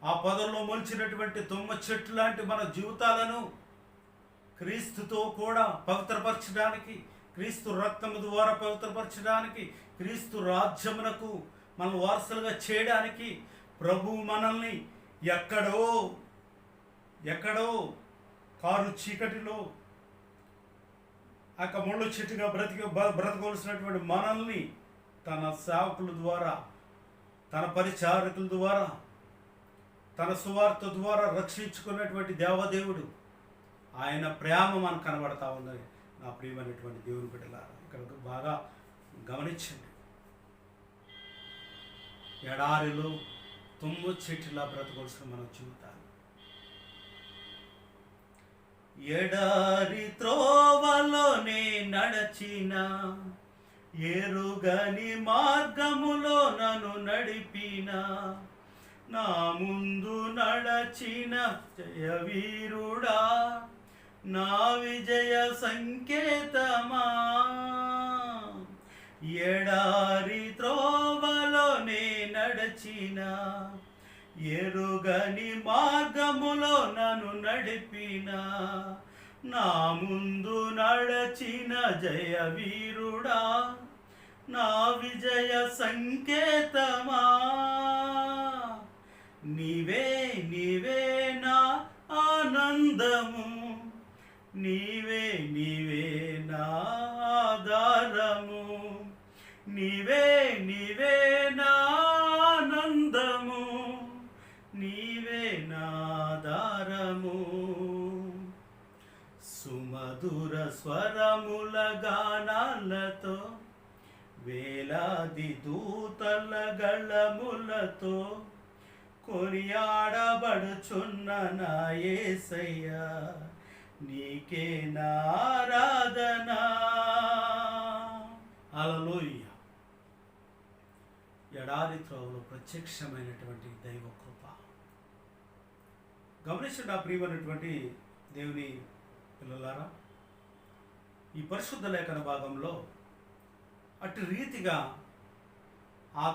ఆ పొదల్లో మొలిచినటువంటి తుమ్మ చెట్టు లాంటి మన జీవితాలను క్రీస్తుతో కూడా పవిత్రపరచడానికి, క్రీస్తు రక్తము ద్వారా పవిత్రపరచడానికి, క్రీస్తు రాజ్యమునకు మన వారసులుగా చేయడానికి ప్రభువు మనల్ని ఎక్కడో కారు చీకటిలో ముళ్ళు చెట్టుగా బ్రతకవలసినటువంటి మనల్ని తన సేవకుల ద్వారా, తన పరిచారకుల ద్వారా, తన సువార్త ద్వారా రక్షించుకున్నటువంటి దేవదేవుడు. ఆయన ప్రేమ మనకు కనబడతా ఉన్నది. నా ప్రియమైనటువంటి దేవుని బిడ్డలారా, ఇక్కడ బాగా గమనించండి. ఎడారిలో తుమ్మ చెట్టులా బ్రతకవలసిన మన జీవితాలు, ఎడారి త్రోవలోనే నడచిన ఎరుగని మార్గములో నన్ను నడిపిన, నా ముందు నడచిన జయవీరుడా, నా విజయ సంకేతమా. ఎడారి త్రోవలోనే నడచిన ఎరుగని మార్గములో నన్ను నడిపిన, నా ముందు నడచిన జయవీరుడా, నా విజయ సంకేతమా. నీవే నా ఆనందము, నీవే నా ఆధారము, నీవే నా ఆనందము, నీవే నా ఆధారము. సుమధుర స్వరముల గానాలతో, వేలాది దూతల గళములతో కొనియాడబడుచున్న నా యేసయ్యా, నీకే నా ఆరాధన. హల్లెలూయా. ఎడారి త్రోవలో ప్రత్యక్షమైనటువంటి దైవ కృప. గమనించండి నా ప్రియమైనటువంటి దేవుని పిల్లలారా, ఈ పరిశుద్ధ లేఖన భాగంలో అటు రీతిగా ఆ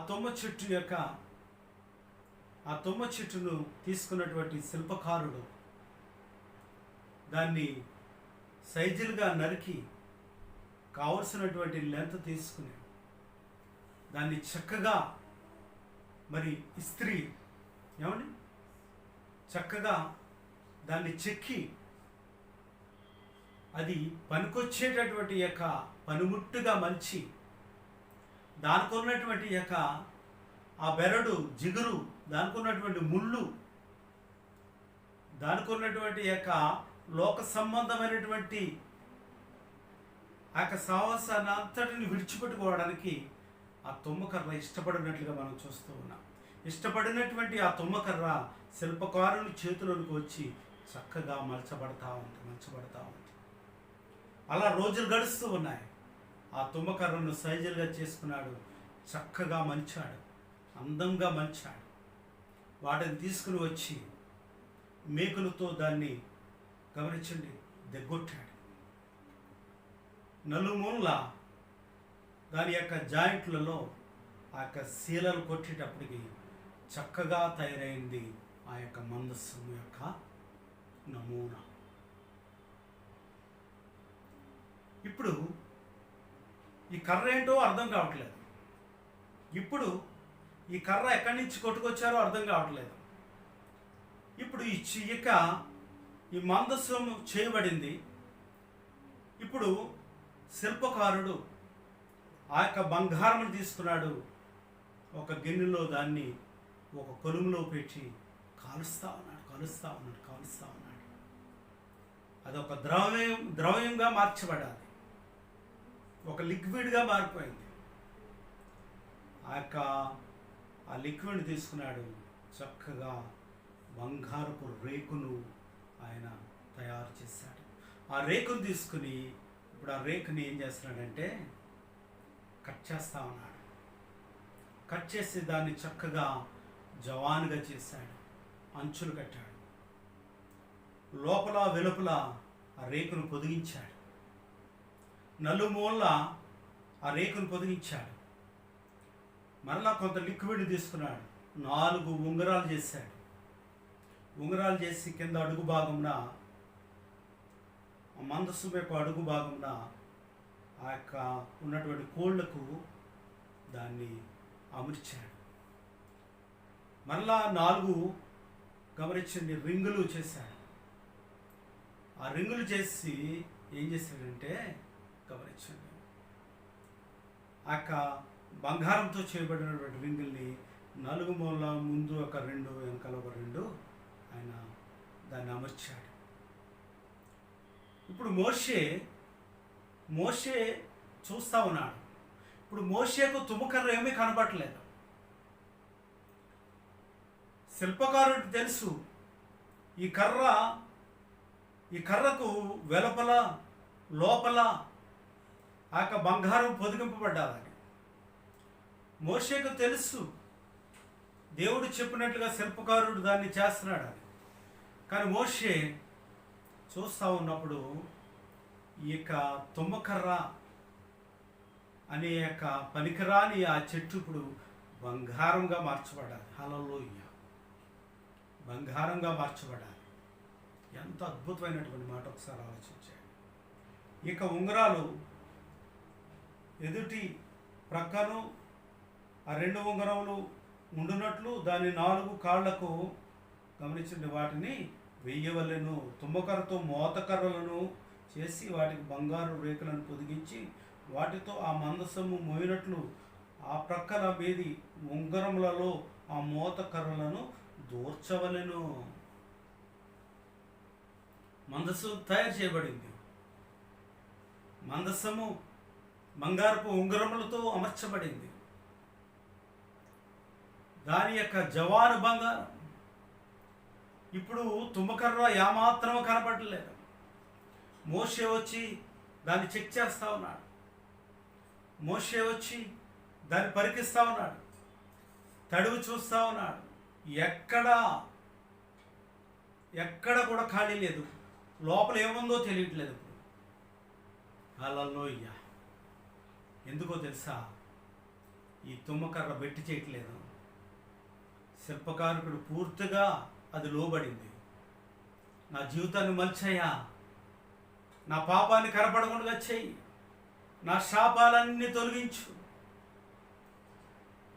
తుమ్మ చెట్టును తీసుకున్నటువంటి శిల్పకారుడు దాన్ని సైజులుగా నరికి కావలసినటువంటి లెంత్ తీసుకుని దాన్ని చక్కగా చక్కగా దాన్ని చెక్కి అది పనికొచ్చేటటువంటి యొక్క పనిముట్టుగా మలిచి దానికి ఉన్నటువంటి యొక్క ఆ బెరడు జిగురు, దానికి ఉన్నటువంటి ముళ్ళు, దానికి ఉన్నటువంటి యొక్క లోక సంబంధమైనటువంటి ఆ యొక్క సాహసాన్ని అంతటిని విడిచిపెట్టుకోవడానికి ఆ తుమ్మకర్ర ఇష్టపడినట్లుగా మనం చూస్తూ ఉన్నాం. ఇష్టపడినటువంటి ఆ తుమ్మకర్ర శిల్పకారుని చేతులకు వచ్చి చక్కగా మలచబడతా ఉంది. అలా రోజులు గడుస్తూ ఉన్నాయి. ఆ తుమ్మకర్రను సైజులుగా చేసుకున్నాడు, చక్కగా మలిచాడు, అందంగా మలిచాడు. వాటిని తీసుకుని వచ్చి మేకులతో దాన్ని గమనించండి దిగ్గొట్టాడు. నలుమూల దాని యొక్క జాయింట్లలో ఆ యొక్క శీలలు కొట్టేటప్పటికి చక్కగా తయారైంది ఆ యొక్క మందస్సం యొక్క నమూనా. ఇప్పుడు ఈ కర్ర ఏంటో అర్థం కావట్లేదు. ఇప్పుడు ఈ కర్ర ఎక్కడి నుంచి కొట్టుకొచ్చారో అర్థం కావట్లేదు. ఇప్పుడు ఈ మందస్సం చేయబడింది. ఇప్పుడు శిల్పకారుడు ఆ యొక్క బంగారం తీసుకున్నాడు, ఒక గిన్నెలో దాన్ని ఒక కొలుములో పెట్టి కాలుస్తా ఉన్నాడు. అది ఒక ద్రవ్యంగా మార్చబడాలి, ఒక లిక్విడ్గా మారిపోయింది. ఆ లిక్విడ్ తీసుకున్నాడు, చక్కగా బంగారపు రేకును ఆయన తయారు చేశాడు. ఆ రేకును తీసుకుని ఇప్పుడు ఆ రేకుని ఏం చేస్తున్నాడంటే కట్ చేస్తా ఉన్నాడు. కట్ చేసి దాన్ని చక్కగా జవానుగా చేశాడు, అంచులు కట్టాడు, లోపల వెలుపల ఆ రేకును పొదిగించాడు, నలుమూల ఆ రేకును పొదిగించాడు. మరలా కొంత లిక్విడ్ తీసుకున్నాడు, 4 ఉంగరాలు చేశాడు. ఉంగరాలు చేసి కింద అడుగు భాగంన మందస్సు యొక్క అడుగు భాగంన ఆ యొక్క ఉన్నటువంటి కోళ్లకు దాన్ని అమర్చాడు. మరలా 4 గమనించండి రింగులు చేశాడు. ఆ రింగులు చేసి ఏం చేశాడంటే గమనించండి ఆ యొక్క బంగారంతో చేయబడినటువంటి రింగుల్ని 4 మూల ముందు ఒక 2 వెనకాల ఒక 2 ఆయన దాన్ని అమర్చాడు. ఇప్పుడు మోషే చూస్తూ ఉన్నాడు. ఇప్పుడు మోషేకు తుమ్మకర్ర ఏమీ కనపడలేదు. శిల్పకారుడికి తెలుసు ఈ కర్రకు వెలుపల లోపల ఆ యొక్క బంగారం పొదిగింపబడ్డాదని. మోషేకు తెలుసు దేవుడు చెప్పినట్లుగా శిల్పకారుడు దాన్ని చేస్తున్నాడని. కానీ మోషే చూస్తూ ఉన్నప్పుడు ఈ యొక్క తుమ్మకర్ర అనే యొక్క పనికిరాని ఆ చెట్టు ఇప్పుడు బంగారంగా మార్చబడాలి. హల్లెలూయా, బంగారంగా మార్చబడాలి. ఎంత అద్భుతమైనటువంటి మాట ఒకసారి ఆలోచించాడు. ఇక ఉంగరాలు ఎదుటి ప్రక్కను ఆ 2 ఉంగరములు ఉండునట్లు దాని 4 కాళ్లకు గమనించండి వాటిని వెయ్యవలెను. తుమ్మకర్రతో మోతకర్రలను చేసి వాటికి బంగారు రేకులను పొదిగించి వాటితో ఆ మందసము మోయినట్లు ఆ ప్రక్కల మీది ఉంగరములలో ఆ మోతకర్రలను దూర్చవలెను. మందసం తయారు చేయబడింది. మందసము బంగారపు ఉంగరములతో అమర్చబడింది. దాని యొక్క జవాను బంగారం. ఇప్పుడు తుమ్మకర్ర ఏమాత్రం కనపడలేదు. మోషే వచ్చి దాన్ని చెక్ చేస్తూ ఉన్నాడు. మోషే వచ్చి దాన్ని పరికిస్తూ ఉన్నాడు, తడువు చూస్తూ ఉన్నాడు. ఎక్కడ కూడా ఖాళీ లేదు. లోపల ఏముందో తెలియట్లేదు. ఇప్పుడు హల్లెలూయా. ఎందుకో తెలుసా? ఈ తుమ్మకర్ర బెట్టి చేయట్లేదు. శిల్పకారుడు పూర్తిగా అది లోబడింది. నా జీవితాన్ని మలిచాయా, నా పాపాన్ని కనపడకుండా చెయ్యి, నా శాపాలన్నీ తొలగించు,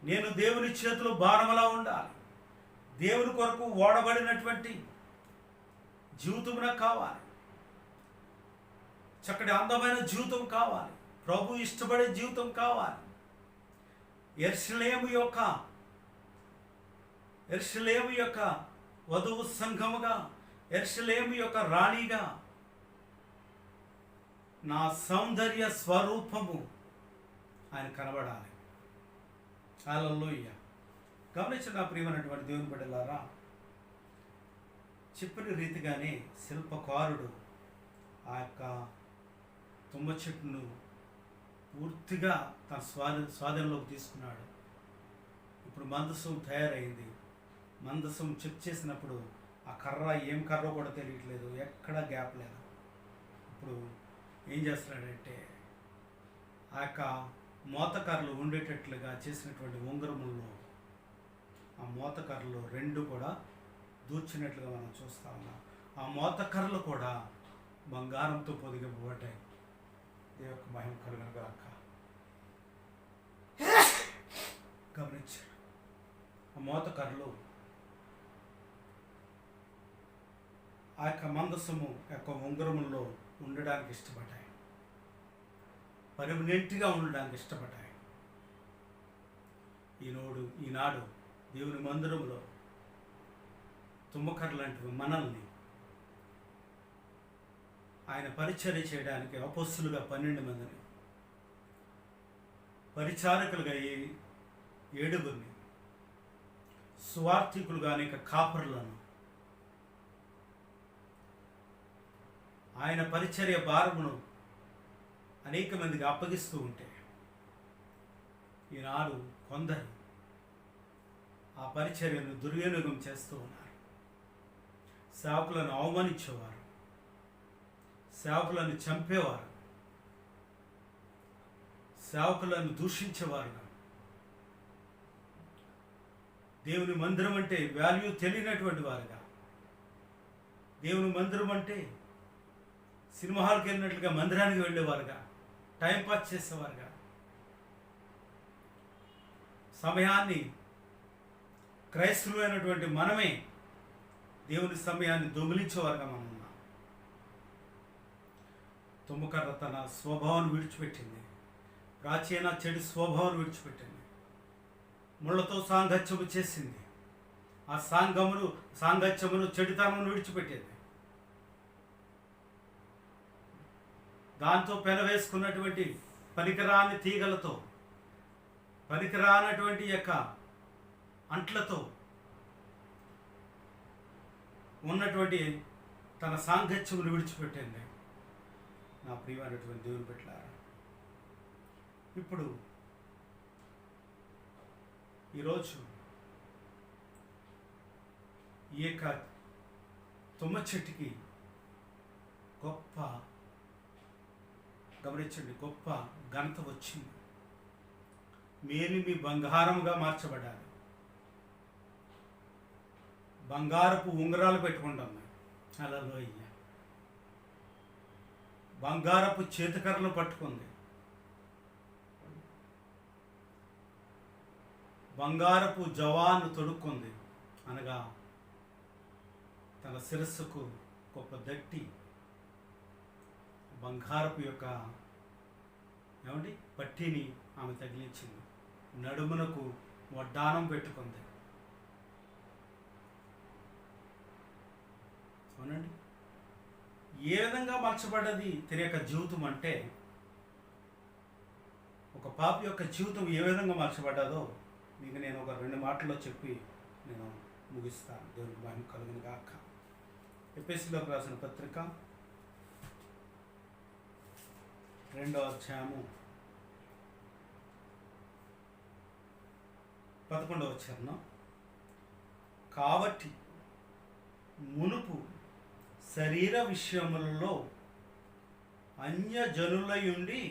నేను దేవుని చేతిలో భారమలా ఉండాలి, దేవుని కొరకు ఓడబడినటువంటి జీవితం నాకు కావాలి, చక్కటి అందమైన జీవితం కావాలి, ప్రభు ఇష్టపడే జీవితం కావాలి. యెరూషలేము యొక్క వధువు సంఘముగా, యెరూషలేము యొక్క రాణిగా నా సౌందర్య స్వరూపము ఆయన కనబడాలి. హల్లెలూయా. గమనించిన ప్రియమైనటువంటి దేవుని బిడ్డలారా, చెప్పిన రీతిగానే శిల్పకారుడు ఆ యొక్క తుమ్మ చెట్టును పూర్తిగా తన స్వాధీనంలోకి తీసుకున్నాడు. ఇప్పుడు మందసం తయారైంది. మందసం చెక్ చేసినప్పుడు ఆ కర్ర ఏం కర్ర కూడా తెలియట్లేదు, ఎక్కడా గ్యాప్ లేదు. ఇప్పుడు ఏం చేస్తున్నాడంటే ఆ యొక్క మోతకర్రలు ఉండేటట్లుగా చేసినటువంటి ఉంగరముల్లో ఆ మోతకర్రలు రెండు కూడా దూర్చినట్లుగా మనం చూస్తా ఉన్నాం. ఆ మోతకర్రలు కూడా బంగారంతో పొదిగింపబడ్డాయి. దేవునికి మహిమ కలుగును గాక. గమనించారు, ఆ మోతకర్రలు ఆ యొక్క మందసము యొక్క ఉంగరముల్లో ఉండడానికి ఇష్టపడ్డాయి, పర్మనెంట్గా ఉండడానికి ఇష్టపడ్డాయి. ఈనాడు దేవుని మందిరంలో తుమ్మకర్ర లాంటివి మనల్ని ఆయన పరిచర్య చేయడానికి అపోస్తులుగా 12 మందిని, పరిచారకులుగా 7గురిని, సువార్థికులుగా అనేక కాపరులను ఆయన పరిచర్య భారమును అనేక మందికి అప్పగిస్తూ ఉంటే ఈనాడు కొందరు ఆ పరిచర్యను దుర్వినియోగం చేస్తూ ఉన్నారు. సేవకులను అవమానించేవారు, సేవకులను చంపేవారు, సేవకులను దూషించేవారు, దేవుని మందిరం అంటే వాల్యూ తెలియనటువంటి వారుగా, దేవుని మందిరం అంటే సినిమా హాల్కి వెళ్ళినట్లుగా మందిరానికి వెళ్ళేవారుగా, టైంపాస్ చేసేవారుగా, సమయాన్ని క్రైస్తవులైనటువంటి మనమే దేవుని సమయాన్ని దొంగిలించేవారుగా మనం ఉన్నాం. తుమ్మకర్ర తన స్వభావాన్ని విడిచిపెట్టింది, ప్రాచీన చెడు స్వభావాన్ని విడిచిపెట్టింది, ముళ్ళతో సాంగత్యము చేసింది. ఆ సాంగత్యమును చెడుతనమును విడిచిపెట్టింది. దాంతో పెనవేసుకున్నటువంటి పనికిరాని తీగలతో, పనికిరానటువంటి యొక్క అంట్లతో ఉన్నటువంటి తన సాంగత్యమును విడిచిపెట్టింది. నా ప్రియమైనటువంటి దేవుని బిడ్డలారా, ఇప్పుడు ఈరోజు ఈ యొక్క తుమ్మ చెట్టుకి గొప్ప ఘనత వచ్చింది. మేలిమి బంగారముగా మార్చబడాలి. బంగారపు ఉంగరాలు పెట్టుకుంటాం. హల్లెలూయా. బంగారపు చేతికర్రలు పట్టుకుంది. బంగారపు జవాను తొడుక్కుంది. అనగా తన శిరస్సుకు గొప్ప దట్టి బంగారపు యొక్క పట్టీని ఆమె తగిలించింది. నడుమునకు వడ్డానం పెట్టుకుంది. అవునండి, ఏ విధంగా మార్చబడ్డది తన యొక్క జీవితం అంటే, ఒక పాప యొక్క జీవితం ఏ విధంగా మార్చబడ్డదో మీకు నేను ఒక 2 మాటల్లో చెప్పి నేను ముగిస్తాను. దేవునికి మహిమ కలుగును గాక. ఎఫెసీయులకు రాసిన పత్రిక 2వ అధ్యాయము 11వ వచనం. కాబట్టి మునుపు శరీర విషయములలో అన్యజనులయుండి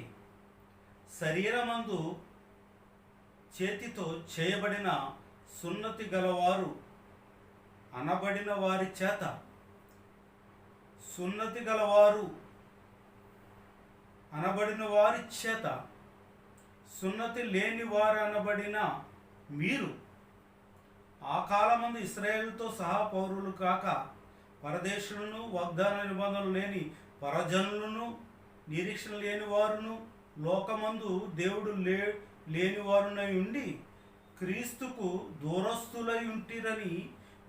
శరీరమందు చేతితో చేయబడిన సున్నతి గలవారు అనబడిన వారి చేత, సున్నతి గలవారు అనబడిన వారి చేత సున్నతి లేని వారు అనబడిన మీరు ఆ కాలమందు ఇశ్రాయేలుతో సహా పౌరులు కాక పరదేశులను, వాగ్దాన నిబంధనలు లేని పరజనులను, నిరీక్షణ లేని వారును, లోకమందు దేవుడు లేని వారునై ఉండి క్రీస్తుకు దూరస్తులై ఉంటిరని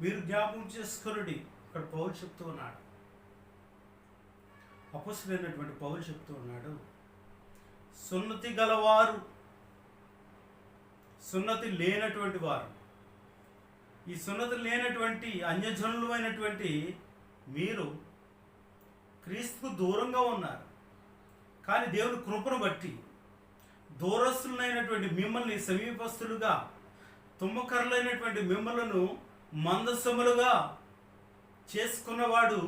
మీరు జ్ఞాపకం చేసుకొనుడి. ఇక్కడ పౌలు చెప్తూ ఉన్నాడు, అపొస్తలుడైనటువంటి పౌలు చెప్తూ ఉన్నాడు, సున్నతి గలవారు, సున్నతి లేనటువంటి వారు, ఈ సున్నతి లేనటువంటి అన్యజనులు అయినటువంటి మీరు క్రీస్తుకు దూరంగా ఉన్నారు. కానీ దేవుని కృపను బట్టి దూరస్తులైనటువంటి మిమ్మల్ని సమీపస్తులుగా, తుమ్మకర్లైనటువంటి మిమ్మలను మందసములుగా చేసుకున్నవాడు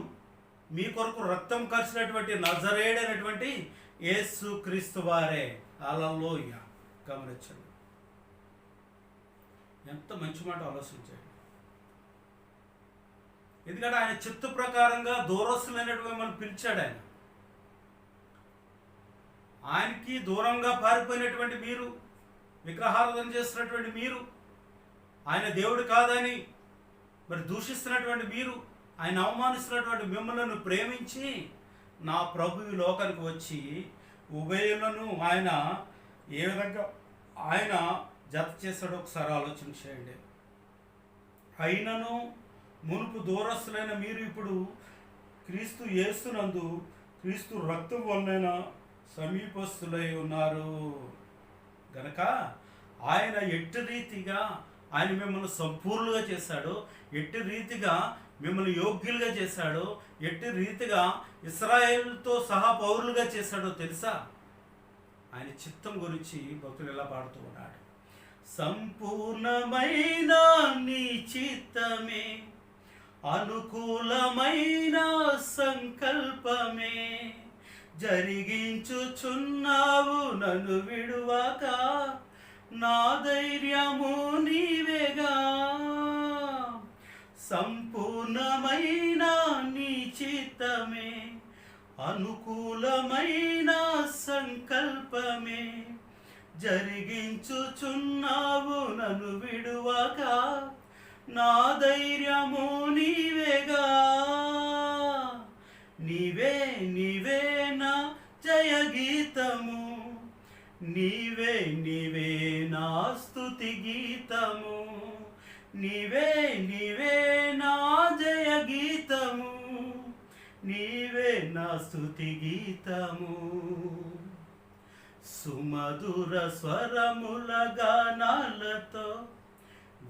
మీ కొరకు రక్తం ఖర్చినటువంటి నజరేయుడైనటువంటి యేసు క్రీస్తు వారే. హల్లెలూయ. గమనించండి, ఎంత మంచి మాట ఆలోచించండి. ఎందుకంటే ఆయన చిత్త ప్రకారంగా దూరస్తులైనటువంటి మిమ్మల్ని పిలిచాడు. ఆయనకి దూరంగా పారిపోయినటువంటి మీరు, విగ్రహారాధన చేస్తున్నటువంటి మీరు, ఆయన దేవుడు కాదని మరి దూషిస్తున్నటువంటి మీరు, ఆయన అవమానిస్తున్నటువంటి మిమ్మల్ని ప్రేమించి నా ప్రభు ఈ లోకానికి వచ్చి ఉభయులను ఆయన ఏ విధంగా ఆయన జత చేశాడో ఒకసారి ఆలోచన చేయండి. అయినను మునుపు దూరస్తులైన మీరు ఇప్పుడు క్రీస్తు యేసునందు క్రీస్తు రక్తం వలన సమీపస్తులై ఉన్నారు గనక ఆయన ఎట్టి రీతిగా ఆయన మిమ్మల్ని సంపూర్ణంగా చేశాడు, ఎట్టి రీతిగా మిమ్మల్ని యోగ్యులుగా చేశాడు, ఎట్టి రీతిగా ఇశ్రాయేలుతో సహా పౌరులుగా చేశాడో తెలుసా? ఆయన చిత్తం గురించి భక్తులు ఎలా పాడుతూ ఉన్నాడు. సంపూర్ణమైన నీ చిత్తమే, అనుకూలమైన సంకల్పమే జరిగించుచున్నావు నన్ను విడువక, నా ధైర్యము నీవేగా. సంపూర్ణమైన నీ చిత్తమే, అనుకూలమైన సంకల్పమే జరిగించుచున్నావు నన్ను విడువక, నా ధైర్యము నీవేగా. నీవే నీవే నా జయ గీతము, నీవే నీవే నా స్తుతి గీతము, నీవే నీవే నా జయ గీతము, నీవే నా స్తుతి గీతము. సుమధుర స్వరముల గానాలతో,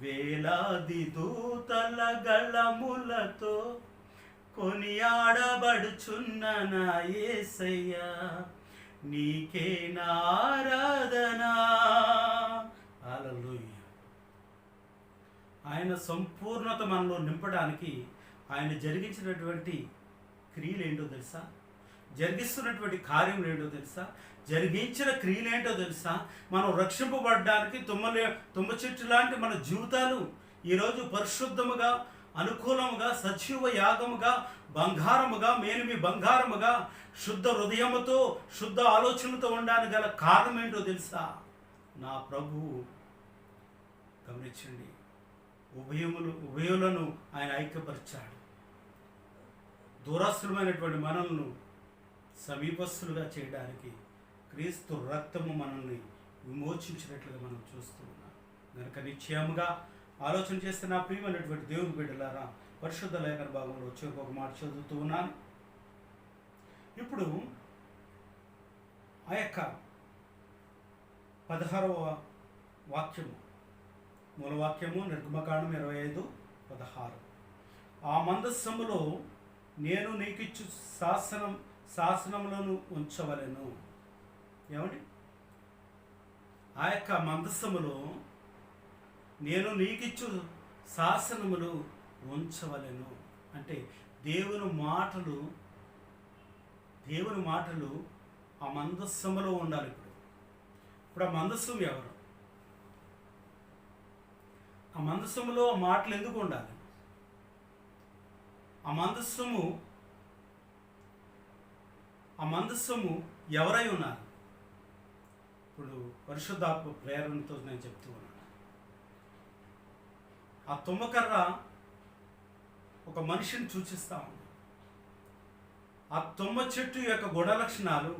వేలాది దూతల గళములతో కొనియాడబడుచున్న నా యేసయ్యా, నీకే నా ఆరాధన. హల్లెలూయా. ఆయన సంపూర్ణత మనలో నింపడానికి ఆయన జరిగించినటువంటి క్రియలు ఏంటో తెలుసా? జరిగిస్తున్నటువంటి కార్యం ఏంటో తెలుసా? జరిగించిన క్రియలు ఏంటో తెలుసా? మనం రక్షింపబడడానికి తుమ్మ చెట్టు లాంటి మన జీవితాలు ఈరోజు పరిశుద్ధముగా, అనుకూలముగా, సజీవ యాగముగా, బంగారముగా, మేలిమి బంగారముగా, శుద్ధ హృదయముతో, శుద్ధ ఆలోచనలతో ఉండడానికి గల కారణం ఏంటో తెలుసా? నా ప్రభువు. గమనించండి, ఉభయులను ఆయన ఐక్యపరిచాడు. దూరస్థులమైనటువంటి మనల్ని సమీపస్తులుగా చేయడానికి క్రీస్తు రక్తము మనల్ని విమోచించినట్లుగా మనం చూస్తూ ఉన్నాం. కనుక నిశ్చయముగా ఆలోచన చేస్తే నా ప్రియమైనటువంటి దేవుని బిడ్డలారా, పరిశుద్ధ లేఖన భాగంలో వచ్చి ఒక మాట చదువుతూ ఉన్నాను. ఇప్పుడు ఆ యొక్క 16వ వాక్యము, మూలవాక్యము నిర్గమకాండం 25:16. ఆ మందస్సములో నేను నీకిచ్చు శాసనములను ఉంచవలెను. ఏమండి? ఆ యొక్క మందస్సములో నేను నీకిచ్చు శాసనములు ఉంచవలెను అంటే దేవుని మాటలు ఆ మందస్సములో ఉండాలి. ఇప్పుడు ఆ మందస్సం ఎవరు? ఆ మందస్సములో ఆ మాటలు ఎందుకు ఉండాలి? ఆ మందస్సము ఎవరై ఉన్నారు? ఇప్పుడు పరిశుద్ధాత్మ ప్రేరణతో నేను చెప్తూ ఉన్నాను. ఆ తుమ్మకర్ర ఒక మనిషిని సూచిస్తూ ఉంది. ఆ తుమ్మ చెట్టు యొక్క గుణ లక్షణాలు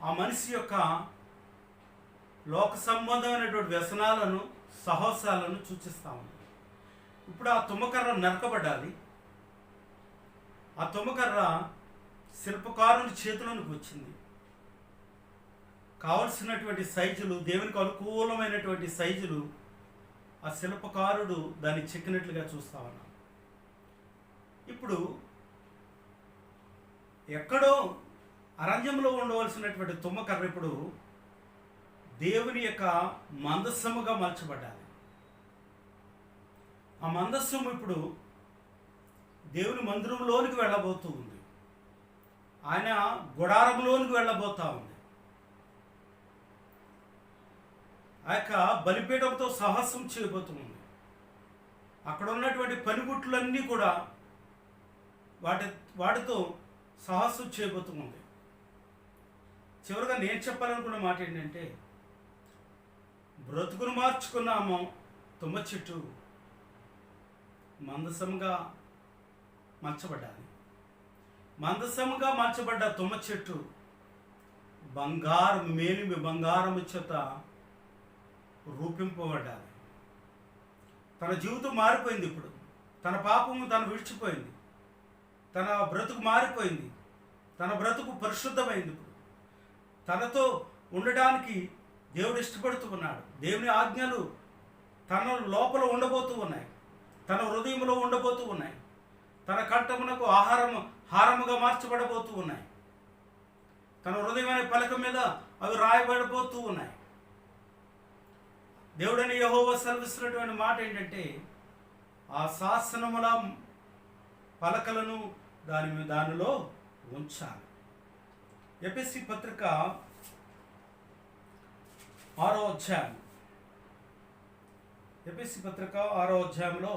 ఆ మనిషి యొక్క లోక సంబంధమైనటువంటి వ్యసనాలను, సాహసాలను సూచిస్తూ ఉంది. ఇప్పుడు ఆ తుమ్మకర్ర నరకబడ్డాలి. ఆ తుమ్మకర్ర శిల్పకారుని చేతులకు వచ్చింది. కావలసినటువంటి సైజులు, దేవునికి అనుకూలమైనటువంటి సైజులు ఆ శిల్పకారుడు దాన్ని చెక్కినట్లుగా చూస్తా ఉన్నాం. ఇప్పుడు ఎక్కడో అరణ్యంలో ఉండవలసినటువంటి తుమ్మకర్ర ఇప్పుడు దేవుని యొక్క మందస్సముగా మలచబడ్డాలి. ఆ మందస్సము ఇప్పుడు దేవుని మందిరంలోనికి వెళ్ళబోతూ ఉంది. ఆయన గుడారంలోనికి వెళ్ళబోతా ఉంది. ఆ యొక్క బలిపీఠంతో సాహసం చేయబోతుంది. అక్కడ ఉన్నటువంటి పనిముట్లన్నీ కూడా వాటితో సాహసం చేయబోతుంది. చివరిగా నేను చెప్పాలనుకున్న మాట ఏంటంటే, బ్రతుకును మార్చుకున్నాము తుమ్మ చెట్టు మందసంగా మలచబడ్డాది. మందసంగా మలచబడ్డ తుమ్మ చెట్టు మేలిమి బంగారము చేత రూపింపబడ్డాది. తన జీవితం మారిపోయింది. ఇప్పుడు తన పాపము తను విడిచిపోయింది. తన బ్రతుకు మారిపోయింది. తన బ్రతుకు పరిశుద్ధమైంది. ఇప్పుడు తనతో ఉండడానికి దేవుడు ఇష్టపడుతూ ఉన్నాడు. దేవుని ఆజ్ఞలు తన లోపల ఉండబోతూ ఉన్నాయి. తన హృదయంలో ఉండబోతూ ఉన్నాయి. తన కంఠమునకు హారముగా మార్చబడబోతూ ఉన్నాయి. తన హృదయం అనే పలక మీద అవి రాయబడబోతూ ఉన్నాయి. దేవుడని యెహోవా సెలవిస్తున్నటువంటి మాట ఏంటంటే, ఆ శాసనముల పలకలను దానిలో ఉంచాలి. ఎఫెసీ పత్రిక 6వ అధ్యాయం. ఎఫెసీ పత్రిక 6వ అధ్యాయంలో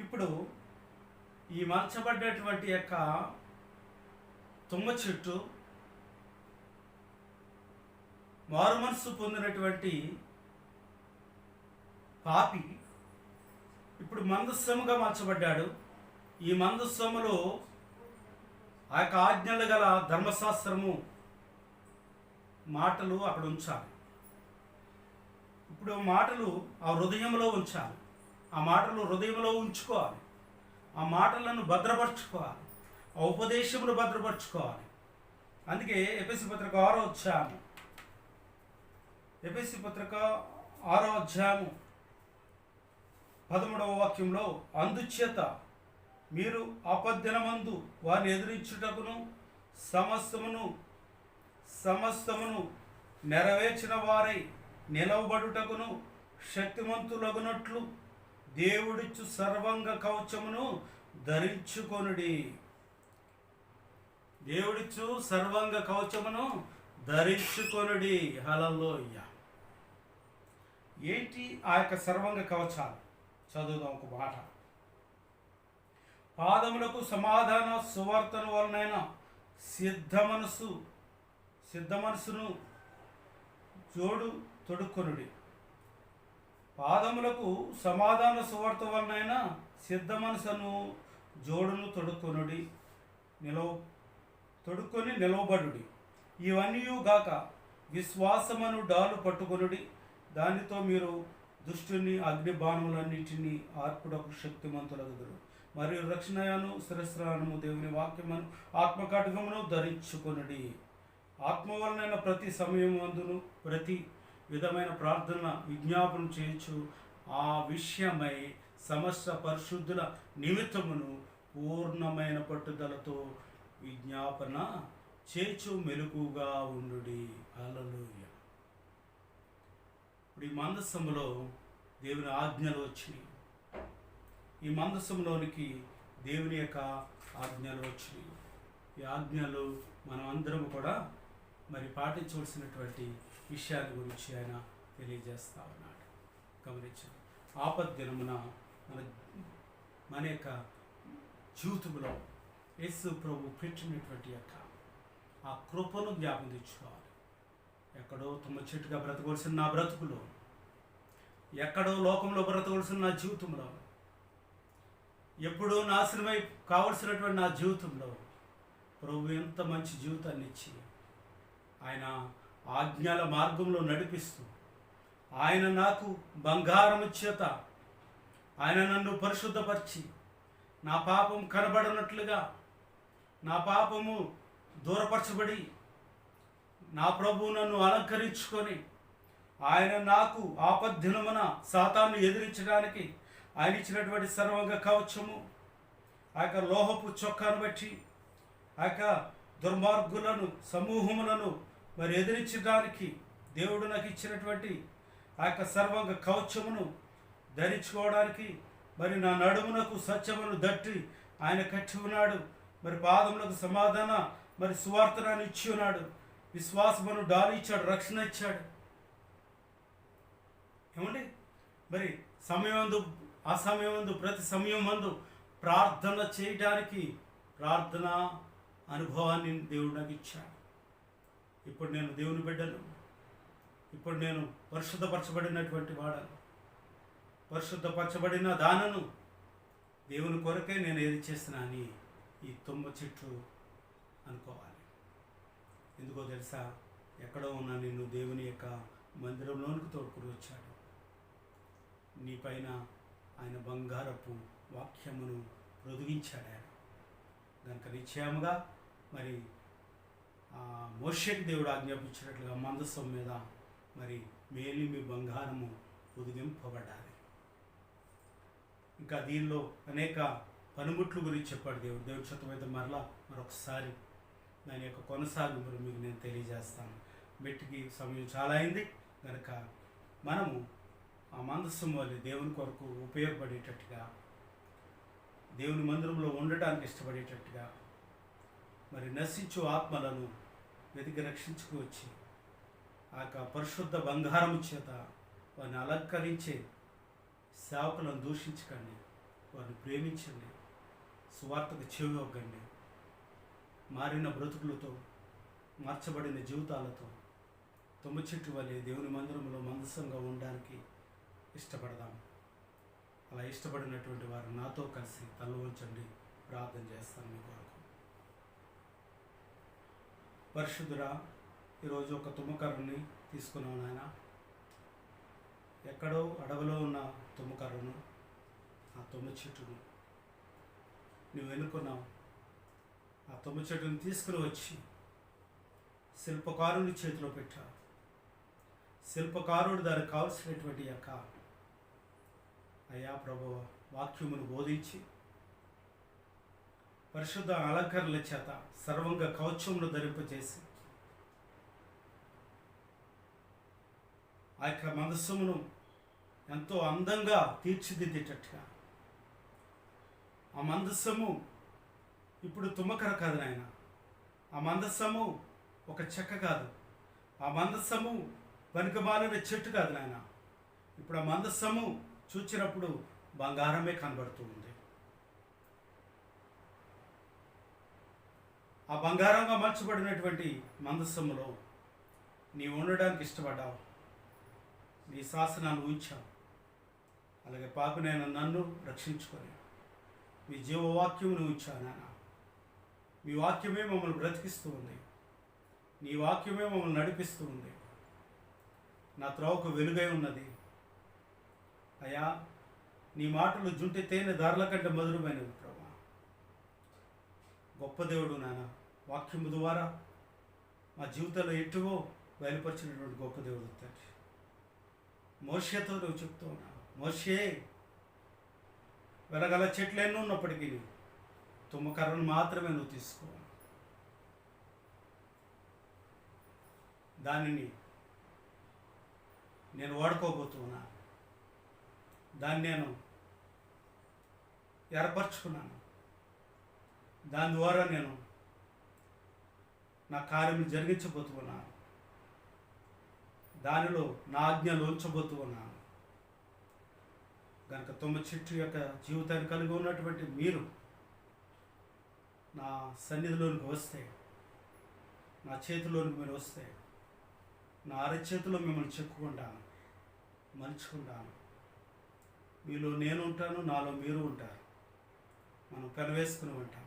ఇప్పుడు ఈ మలచబడ్డటువంటి యొక్క తుమ్మ చెట్టు మారు మనసు పొందినటువంటి పాపి ఇప్పుడు మందస్సముగా మార్చబడ్డాడు. ఈ మందస్సములో ఆ యొక్క ఆజ్ఞలు గల ధర్మశాస్త్రము మాటలు అక్కడ ఉంచాలి. ఇప్పుడు మాటలు ఆ హృదయంలో ఉంచాలి. ఆ మాటలు హృదయంలో ఉంచుకోవాలి. ఆ మాటలను భద్రపరచుకోవాలి. ఆ ఉపదేశమును భద్రపరచుకోవాలి. అందుకే ఎఫెసీ పత్రిక 6వ అధ్యాయము. ఎఫెసీ పత్రిక 6వ అధ్యాయము 13వ వాక్యంలో, అందుచేత మీరు ఆపద్దినమందు వారిని ఎదిరించుటకును సమస్తమును నెరవేర్చిన వారై నిలవబడుటకును శక్తిమంతులగునట్లు దేవుడిచ్చు సర్వాంగ కవచమును ధరించుకొనుడి. దేవుడిచ్చు సర్వాంగ కవచమును ధరించుకొనుడి. హల్లెలూయా. ఏంటి ఆ యొక్క సర్వాంగ కవచాలు? చదువుదాం ఒక మాట. పాదములకు సమాధాన సువార్తను వలనైన సిద్ధ మనసును తొడుక్కొనుడి. పాదములకు సమాధాన సువార్త వలనైన సిద్ధ మనసును జోడును తొడుక్కొని నిలవబడుడి. ఇవన్నీ గాక విశ్వాసమును డాలు పట్టుకొనుడి. దానితో మీరు దుష్టుని అగ్నిబాణములన్నిటినీ ఆర్పుడకు శక్తిమంతులగుదురు. మరియు రక్షణను శిరస్త్రానము దేవుని వాక్యమును ఆత్మకటకమును ధరించుకొనుడి. ఆత్మ వలనైన ప్రతి సమయమందును ప్రతి విధమైన ప్రార్థన విజ్ఞాపన చేయొచ్చు ఆ విషయమై సమస్త పరిశుద్ధుల నిమిత్తమును పూర్ణమైన పట్టుదలతో విజ్ఞాపన చేచు మెలకుగా ఉండుడి. హల్లెలూయా. ఇప్పుడు ఈ మందస్సములో దేవుని ఆజ్ఞలు వచ్చినాయి. ఈ మందస్సంలోనికి దేవుని యొక్క ఆజ్ఞలు వచ్చినాయి. ఈ ఆజ్ఞలు మనం అందరం కూడా మరి పాటించవలసినటువంటి విషయాల గురించి ఆయన తెలియజేస్తా ఉన్నాడు. గమనించండి. ఆపద్దినమున మన యొక్క జీవితంలో యేసు ప్రభు పెట్టినటువంటి యొక్క ఆ కృపను జ్ఞాపకం తెచ్చుకోవాలి. ఎక్కడో తుమ్మ చెట్టుగా బ్రతకవలసిన నా బ్రతుకులో, ఎక్కడో లోకంలో బ్రతకవలసిన నా జీవితంలో, ఎప్పుడూ నాశనమై కావలసినటువంటి నా జీవితంలో ప్రభు ఎంత మంచి జీవితాన్ని ఇచ్చి ఆయన ఆజ్ఞల మార్గంలో నడిపిస్తూ, ఆయన నాకు బంగారము చేత ఆయన నన్ను పరిశుద్ధపరిచి, నా పాపం కనబడనట్లుగా నా పాపము దూరపరచబడి నా ప్రభు నన్ను అలంకరించుకొని ఆయన నాకు ఆపద్దినమున సాతాను ఎదిరించడానికి ఆయన ఇచ్చినటువంటి సర్వంగ కవచము, ఆ యొక్క లోహపు చొక్కాను బట్టి ఆ యొక్క దుర్మార్గులను సమూహములను మరి ఎదిరించడానికి దేవుడు నాకు ఇచ్చినటువంటి ఆ యొక్క సర్వంగ కవచమును ధరించుకోవడానికి, మరి నా నడుమునకు సత్యమును దట్టి ఆయన కట్టి ఉన్నాడు. మరి పాదములకు సమాధాన మరి సువార్తనాన్ని ఇచ్చి ఉన్నాడు. విశ్వాసమును డాలు ఇచ్చాడు, రక్షణ ఇచ్చాడు. ఏమండి, మరి సమయమందు అసమయమందు ప్రతి సమయం మందు ప్రార్థన చేయడానికి ప్రార్థన అనుభవాన్ని దేవుడు నాకు ఇచ్చాడు. ఇప్పుడు నేను దేవుని బిడ్డను, ఇప్పుడు నేను పరిశుద్ధపరచబడినటువంటి వాడను. పరిశుద్ధపరచబడిన దానను దేవుని కొరకే నేను ఏది చేస్తున్నా అని ఈ తుమ్మ చెట్టు అనుకోవాలి. ఎందుకో తెలుసా, ఎక్కడో ఉన్న నిన్ను దేవుని యొక్క మందిరంలోనికి తోడుకుని వచ్చాడు. నీ పైన ఆయన బంగారపు వాక్యమును రొదిగించాడు ఆయన. కనుక నిశ్చయముగా మరి మోషేకి దేవుడు ఆజ్ఞాపించినట్లుగా మందసం మీద మరి మేలిమి బంగారము పొదిగింపబడాలి. ఇంకా దీనిలో అనేక పనిముట్లు గురించి చెప్పాడు దేవుడు. దేవుడి చిత్తమైతే మరొకసారి దాని యొక్క కొనసాగింపును మీకు నేను తెలియజేస్తాను. మెట్టికి సమయం చాలా అయింది కనుక మనము ఆ మందసం వల్ల దేవుని కొరకు ఉపయోగపడేటట్టుగా, దేవుని మందిరంలో ఉండటానికి ఇష్టపడేటట్టుగా, మరి నశించు ఆత్మలను వెతికి రక్షించుకు వచ్చి ఆ యొక్క పరిశుద్ధ బంగారము చేత వారిని అలంకరించే సేవకులను దూషించకండి, వారిని ప్రేమించండి, సువార్తకు చెవివ్వకండి. మారిన బ్రతుకులతో, మార్చబడిన జీవితాలతో తుమ్మ చెట్టు వలె దేవుని మందిరంలో మందసంగా ఉండడానికి ఇష్టపడదాం. అలా ఇష్టపడినటువంటి వారు నాతో కలిసి తల వంచండి, ప్రార్థన చేస్తాను మీ కొరకు. పరిశుద్ధుడా, ఈరోజు ఒక తుమ్మకర్రని తీసుకున్నావు నాయన. ఎక్కడో అడవిలో ఉన్న తుమ్మకర్రను, ఆ తుమ్మ చెట్టును నువ్వు ఎన్నుకున్నావు. ఆ తుమ్మ చెట్టును తీసుకుని వచ్చి శిల్పకారుని చేతిలో పెట్టావు. శిల్పకారుడు దానికి కావలసినటువంటి యొక్క అయ్యా ప్రభు వాక్యమును బోధించి పరిశుద్ధ అలంకరణల చేత సర్వంగ కవచమును ధరింపజేసి ఆ యొక్క మనస్సును ఎంతో అందంగా తీర్చిదిద్దేటట్టుగా, ఆ మందస్సము ఇప్పుడు తుమ్మకర కాదు నాయన, ఆ మందస్సము ఒక చెక్క కాదు, ఆ మందస్సము వనికమాలిన చెట్టు కాదు నాయన. ఇప్పుడు ఆ మందస్సము చూచినప్పుడు బంగారమే కనబడుతూ ఉంది. ఆ బంగారంగా మార్చబడినటువంటి మందస్సములో నీవు ఉండడానికి ఇష్టపడ్డావు. నీ శాసనాన్ని ఉంచావు. అలాగే పాపినైన నన్ను రక్షించుకొని మీ జీవవాక్యమును ఉంచావు నాన్న. మీ వాక్యమే మమ్మల్ని బ్రతికిస్తూ ఉంది. నీ వాక్యమే మమ్మల్ని నడిపిస్తూ ఉంది. నా త్రోవకు వెలుగై ఉన్నది. అయ్యా, నీ మాటలు జుంటి తేనె దారుల కంటే మధురమైనవి ప్రభా. గొప్ప దేవుడు నాన్న. వాక్యము ద్వారా మా జీవితంలో ఎటువో బయలుపరిచినటువంటి గొప్ప దేవుడు తండ్రి. మోషేతో నువ్వు చెప్తూ ఉన్నావు, మోషే వెలగల చెట్లు ఎన్నో ఉన్నప్పటికీ తుమ్మకర్రను మాత్రమే నువ్వు తీసుకో. దానిని నేను వాడుకోబోతున్నా. దాన్ని నేను ఏర్పరచుకున్నాను. దాని ద్వారా నేను నా కార్యం జరిగించబోతున్నాను. దానిలో నా ఆజ్ఞలు ఉంచబోతున్నాను. కనుక తుమ్మ చెట్టు యొక్క జీవితాన్ని కలిగి ఉన్నటువంటి మీరు నా సన్నిధిలోనికి వస్తే, నా చేతిలోనికి మీరు వస్తే, నా అరచేతిలో మిమ్మల్ని చెక్కుకుంటాను, మలుచుకుంటాను. మీలో నేను ఉంటాను, నాలో మీరు ఉంటారు. మనం పెనవేసుకుని ఉంటాం.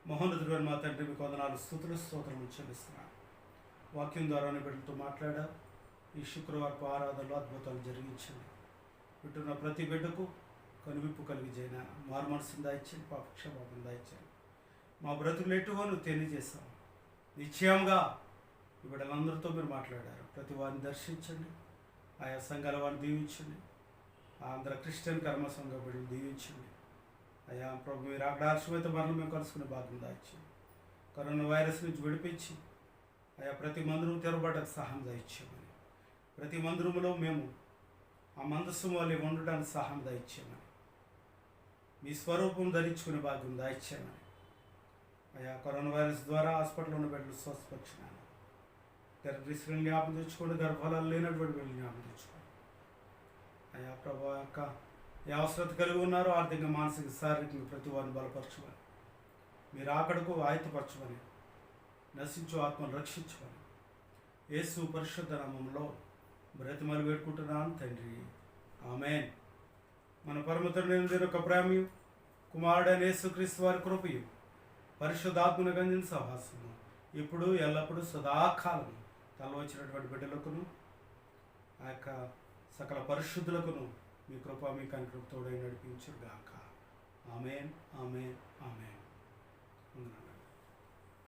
మహోన్నతుడు మా తండ్రి, మీకు వందనాలు, స్తుతులు స్తోత్రములు చెల్లిస్తున్నాను. వాక్యం ద్వారా బిడ్డలతో మాట్లాడా. ఈ శుక్రవారపు ఆరాధనలో అద్భుతాలు జరిగించండి. వింటున్న ప్రతి బిడ్డకు కనువిప్పు కలిగి చేయన, మారు మనసును దాయిచ్చండి, పాపక్షేమం దాయిచ్చండి. మా బ్రతుకులు ఎటువో నువ్వు తెలియజేశావు. నిశ్చయంగా ఈ బిడ్డలందరితో మీరు మాట్లాడారు. ప్రతి వారిని దర్శించండి, ఆయా సంఘాల వారిని దీవించండి, ఆంధ్ర క్రిస్టియన్ కర్మ సంఘ బిడ్డలు దీవించండి. అయ్యా ప్రభు, మీరు అక్కడ ఆశ్రమైతే మరలు మేము కలుసుకునే భాగ్యం దాయిచ్చింది. కరోనా వైరస్ నుంచి విడిపించి అయా ప్రతి మందిరం తెరవబడకు సహాయం దయచేయమని, ప్రతి మందిరంలో మేము ఆ మందస్సు వల్ల ఉండడానికి సహాయం దయచేయమని, మీ స్వరూపం ధరించుకునే భాగ్యం దాయిచ్చామని. అయా కరోనా వైరస్ ద్వారా హాస్పిటల్లో ఉన్న బిడ్డలు స్వస్థపరిచినాను. గర్భశ్రీని జ్ఞాపం తెచ్చుకోండి, గర్భఫలాలు లేనటువంటి బిడ్డలు జ్ఞాపం తెచ్చుకోండి. అయా ప్రభు యొక్క ఏ అవసరత కలిగి ఉన్నారో ఆర్థిక, మానసిక, శారీరకంగా ప్రతి వారిని బలపరచమని, మీరు ఆకడకు ఆయుధపరచమని, నశించు ఆత్మను రక్షించమని యేసు పరిశుద్ధ నామములో బ్రతిమలు వేడుకుంటున్నాను తండ్రి, ఆమేన్. మన పరమతండ్రి యొక్క ప్రేమయు, కుమారుడైన యేసుక్రీస్తు వారి కృపయు, పరిశుద్ధాత్మను గంజిన సహవాసము ఇప్పుడు ఎల్లప్పుడూ సదాకాలం తల వచ్చినటువంటి బిడ్డలకును ఆ యొక్క సకల పరిశుద్ధులకును మీ కృప, మీ కనికృప తోడై నడిపించుగాక. ఆమేన్, ఆమేన్, ఆమేన్.